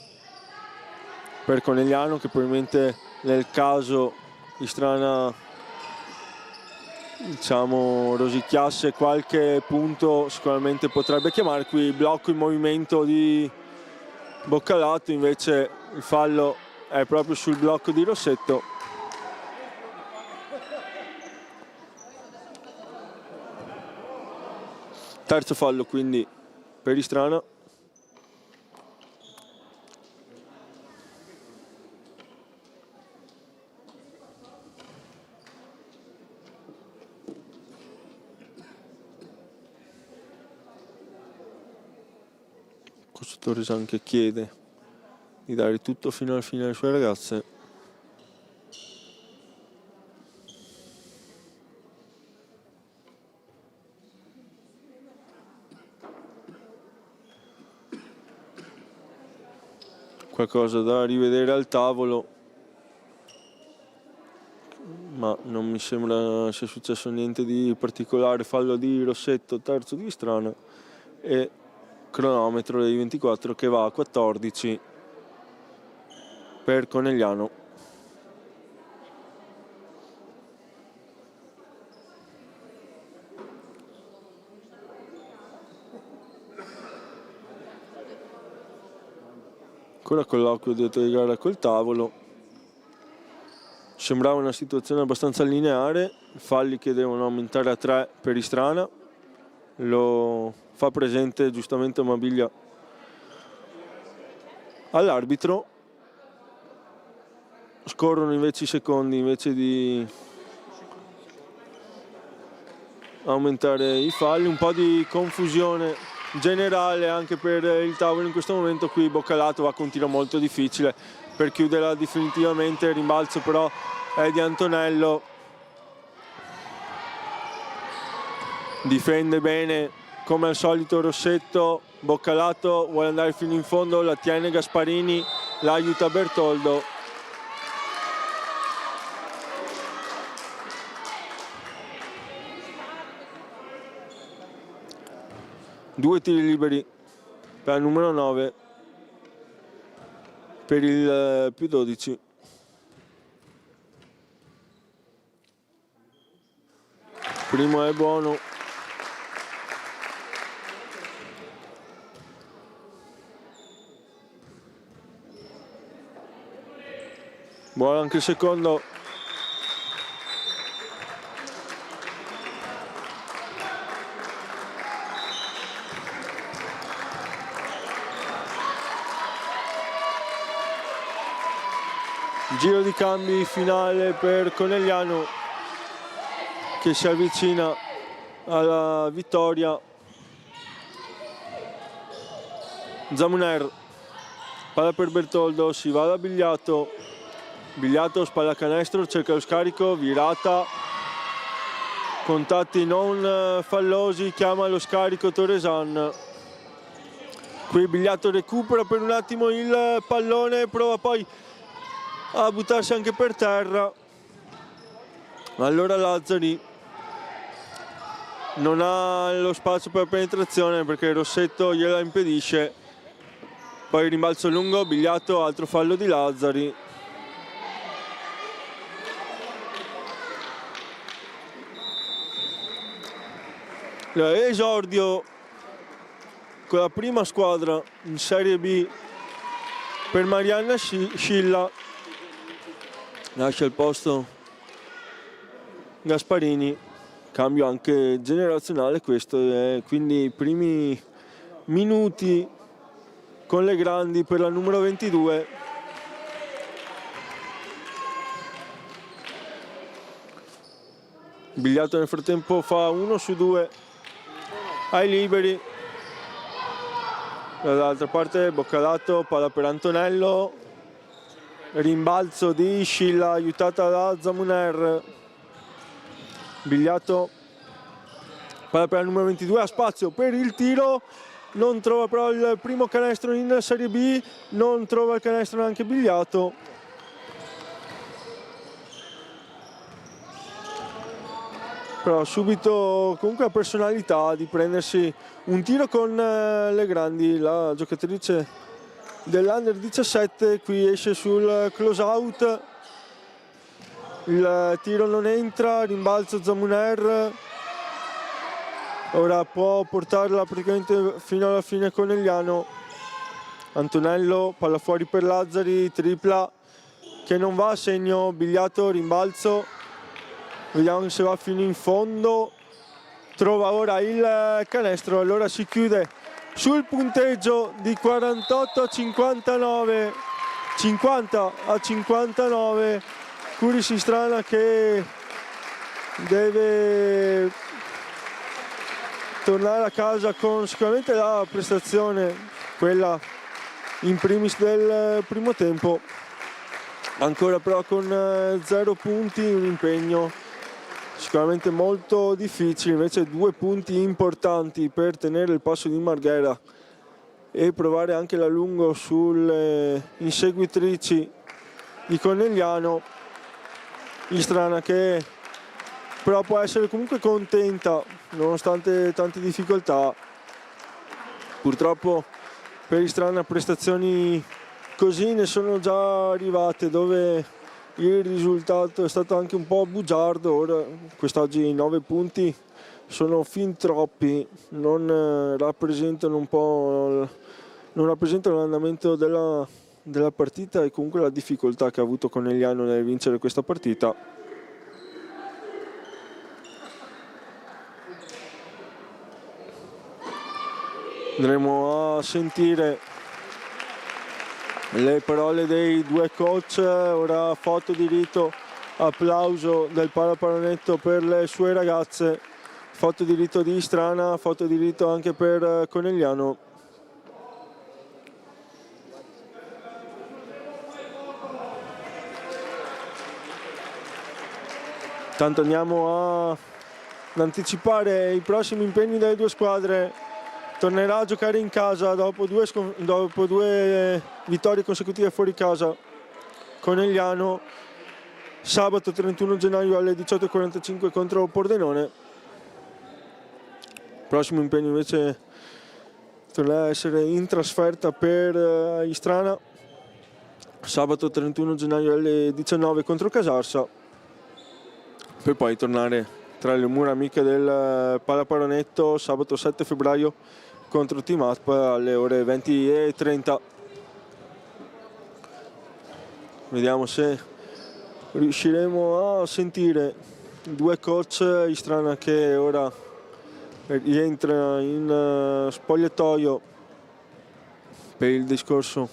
per Conegliano, che probabilmente nel caso Istrana, diciamo, rosicchiasse qualche punto sicuramente potrebbe chiamare. Qui blocco in movimento di Boccalato, invece il fallo è proprio sul blocco di Rossetto. Terzo fallo quindi per Istrana. Coach Torresan che chiede di dare tutto fino alla fine alle sue ragazze. Qualcosa da rivedere al tavolo, ma non mi sembra sia successo niente di particolare. Fallo di Rossetto, terzo di Istrana, e cronometro dei 24 che va a 14 per Conegliano. Ancora colloquio dietro di gara col tavolo. Sembrava una situazione abbastanza lineare, falli che devono aumentare a 3 per Istrana. Lo fa presente giustamente Amabiglia all'arbitro. Scorrono invece i secondi, invece di aumentare i falli. Un po' di confusione generale anche per il tavolo in questo momento. Qui Boccalato va con un tiro molto difficile per chiuderla definitivamente. Il rimbalzo però è di Antonello, difende bene come al solito Rossetto. Boccalato vuole andare fino in fondo, la tiene Gasparini, la aiuta Bertoldo. Due tiri liberi per il numero 9 per il più 12. Primo è buono. Buono anche il secondo. Giro di cambi finale per Conegliano, che si avvicina alla vittoria. Zamuner, palla per Bertoldo, si va da Bigliato. Bigliato spalla canestro, cerca lo scarico, virata, contatti non fallosi, chiama lo scarico Torresan. Qui Bigliato recupera per un attimo il pallone, prova poi a buttarsi anche per terra. Allora Lazzari non ha lo spazio per penetrazione perché Rossetto gliela impedisce. Poi rimbalzo lungo, Bigliato, altro fallo di Lazzari. Esordio con la prima squadra in Serie B per Marianna Scilla. Lascia il posto Gasparini, cambio anche generazionale questo, quindi i primi minuti con le grandi per la numero 22. Bigliato nel frattempo fa 1 su 2 ai liberi. Dall'altra parte Boccalato, palla per Antonello, rimbalzo di Scilla aiutata da Zamuner. Bigliato, palla per la numero 22, ha spazio per il tiro, non trova però il primo canestro in Serie B, non trova il canestro neanche Bigliato. però subito comunque la personalità di prendersi un tiro con le grandi. La giocatrice dell'Under 17 qui esce sul close out, il tiro non entra, rimbalzo Zamuner, ora può portarla praticamente fino alla fine Conegliano. Antonello, palla fuori per Lazzari, tripla che non va a segno, Bigliato, rimbalzo, vediamo se va fino in fondo, trova ora il canestro, allora si chiude sul punteggio di 48-59, 50-59, Curis Istrana che deve tornare a casa con sicuramente la prestazione, quella in primis del primo tempo, ancora però con 0 punti, un impegno sicuramente molto difficile, invece 2 punti importanti per tenere il passo di Marghera e provare anche la lungo sulle inseguitrici di Conegliano. Istrana che però può essere comunque contenta nonostante tante difficoltà. Purtroppo per Istrana prestazioni così ne sono già arrivate, dove il risultato è stato anche un po' bugiardo. Ora quest'oggi 9 punti sono fin troppi, non rappresentano l'andamento della partita e comunque la difficoltà che ha avuto Conegliano nel vincere questa partita. Andremo a sentire le parole dei due coach, ora foto di rito, applauso del Pallaparonetto per le sue ragazze, foto di rito di Istrana, foto di rito anche per Conegliano. Tanto andiamo ad anticipare i prossimi impegni delle due squadre. Tornerà a giocare in casa dopo due vittorie consecutive fuori casa Conegliano, sabato 31 gennaio alle 18:45 contro Pordenone. Prossimo impegno invece tornerà a essere in trasferta per Istrana, sabato 31 gennaio alle 19 contro Casarsa, per poi tornare tra le mura amiche del Pallaparonetto sabato 7 febbraio contro Team Up alle ore 20:30. Vediamo se riusciremo a sentire i due coach. Istrana che ora rientra in spogliatoio per il discorso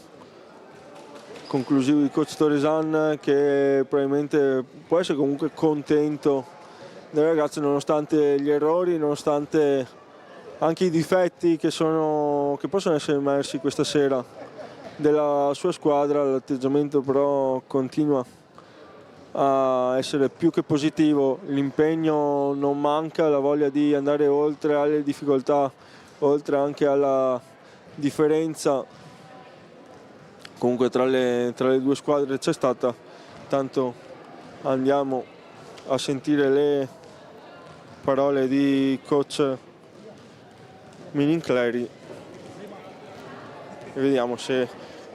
conclusivo di coach Toresan, che probabilmente può essere comunque contento delle ragazze nonostante gli errori, nonostante anche i difetti che possono essere emersi questa sera della sua squadra. L'atteggiamento però continua a essere più che positivo, l'impegno non manca, la voglia di andare oltre alle difficoltà, oltre anche alla differenza comunque tra le due squadre c'è stata. Tanto andiamo a sentire le parole di coach Minincleri e vediamo se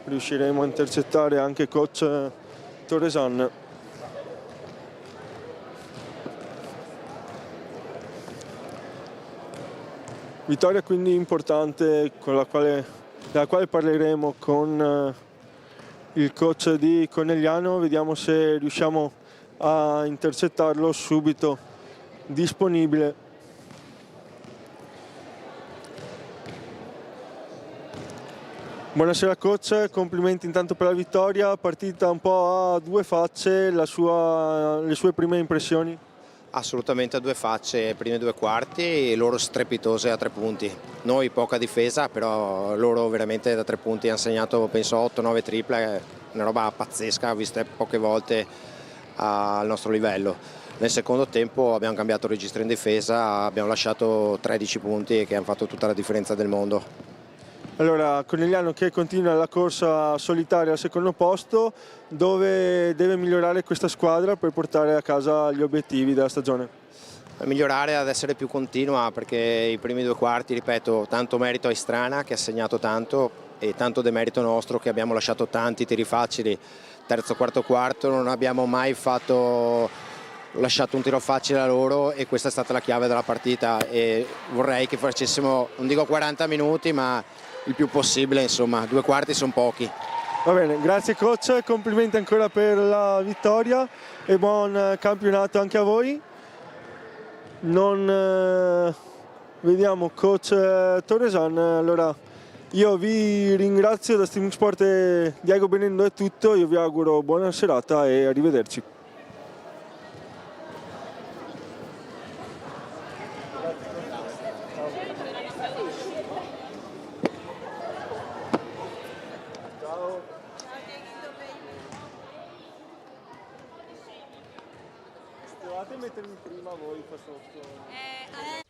riusciremo a intercettare anche coach Toresan. Vittoria quindi importante, della quale parleremo con il coach di Conegliano. Vediamo se riusciamo a intercettarlo subito disponibile. Buonasera coach, complimenti intanto per la vittoria, partita un po' a due facce, le sue prime impressioni? Assolutamente a due facce, prime due quarti, loro strepitose a 3 punti. Noi poca difesa, però loro veramente da 3 punti hanno segnato penso 8-9 triple, una roba pazzesca, viste poche volte al nostro livello. Nel secondo tempo abbiamo cambiato registro in difesa, abbiamo lasciato 13 punti che hanno fatto tutta la differenza del mondo. Allora, Conegliano che continua la corsa solitaria al secondo posto, dove deve migliorare questa squadra per portare a casa gli obiettivi della stagione? A migliorare, ad essere più continua, perché i primi 2 quarti, ripeto, tanto merito a Istrana che ha segnato tanto e tanto demerito nostro che abbiamo lasciato tanti tiri facili. Terzo, quarto quarto non abbiamo mai lasciato un tiro facile a loro e questa è stata la chiave della partita e vorrei che facessimo, non dico 40 minuti, ma il più possibile, insomma, 2 quarti sono pochi. Va bene, grazie coach, complimenti ancora per la vittoria e buon campionato anche a voi. Vediamo coach Torresan, allora io vi ringrazio da Streaming Sport e Diego Benendo è tutto, io vi auguro buona serata e arrivederci. Potevate mettermi prima voi qua sotto?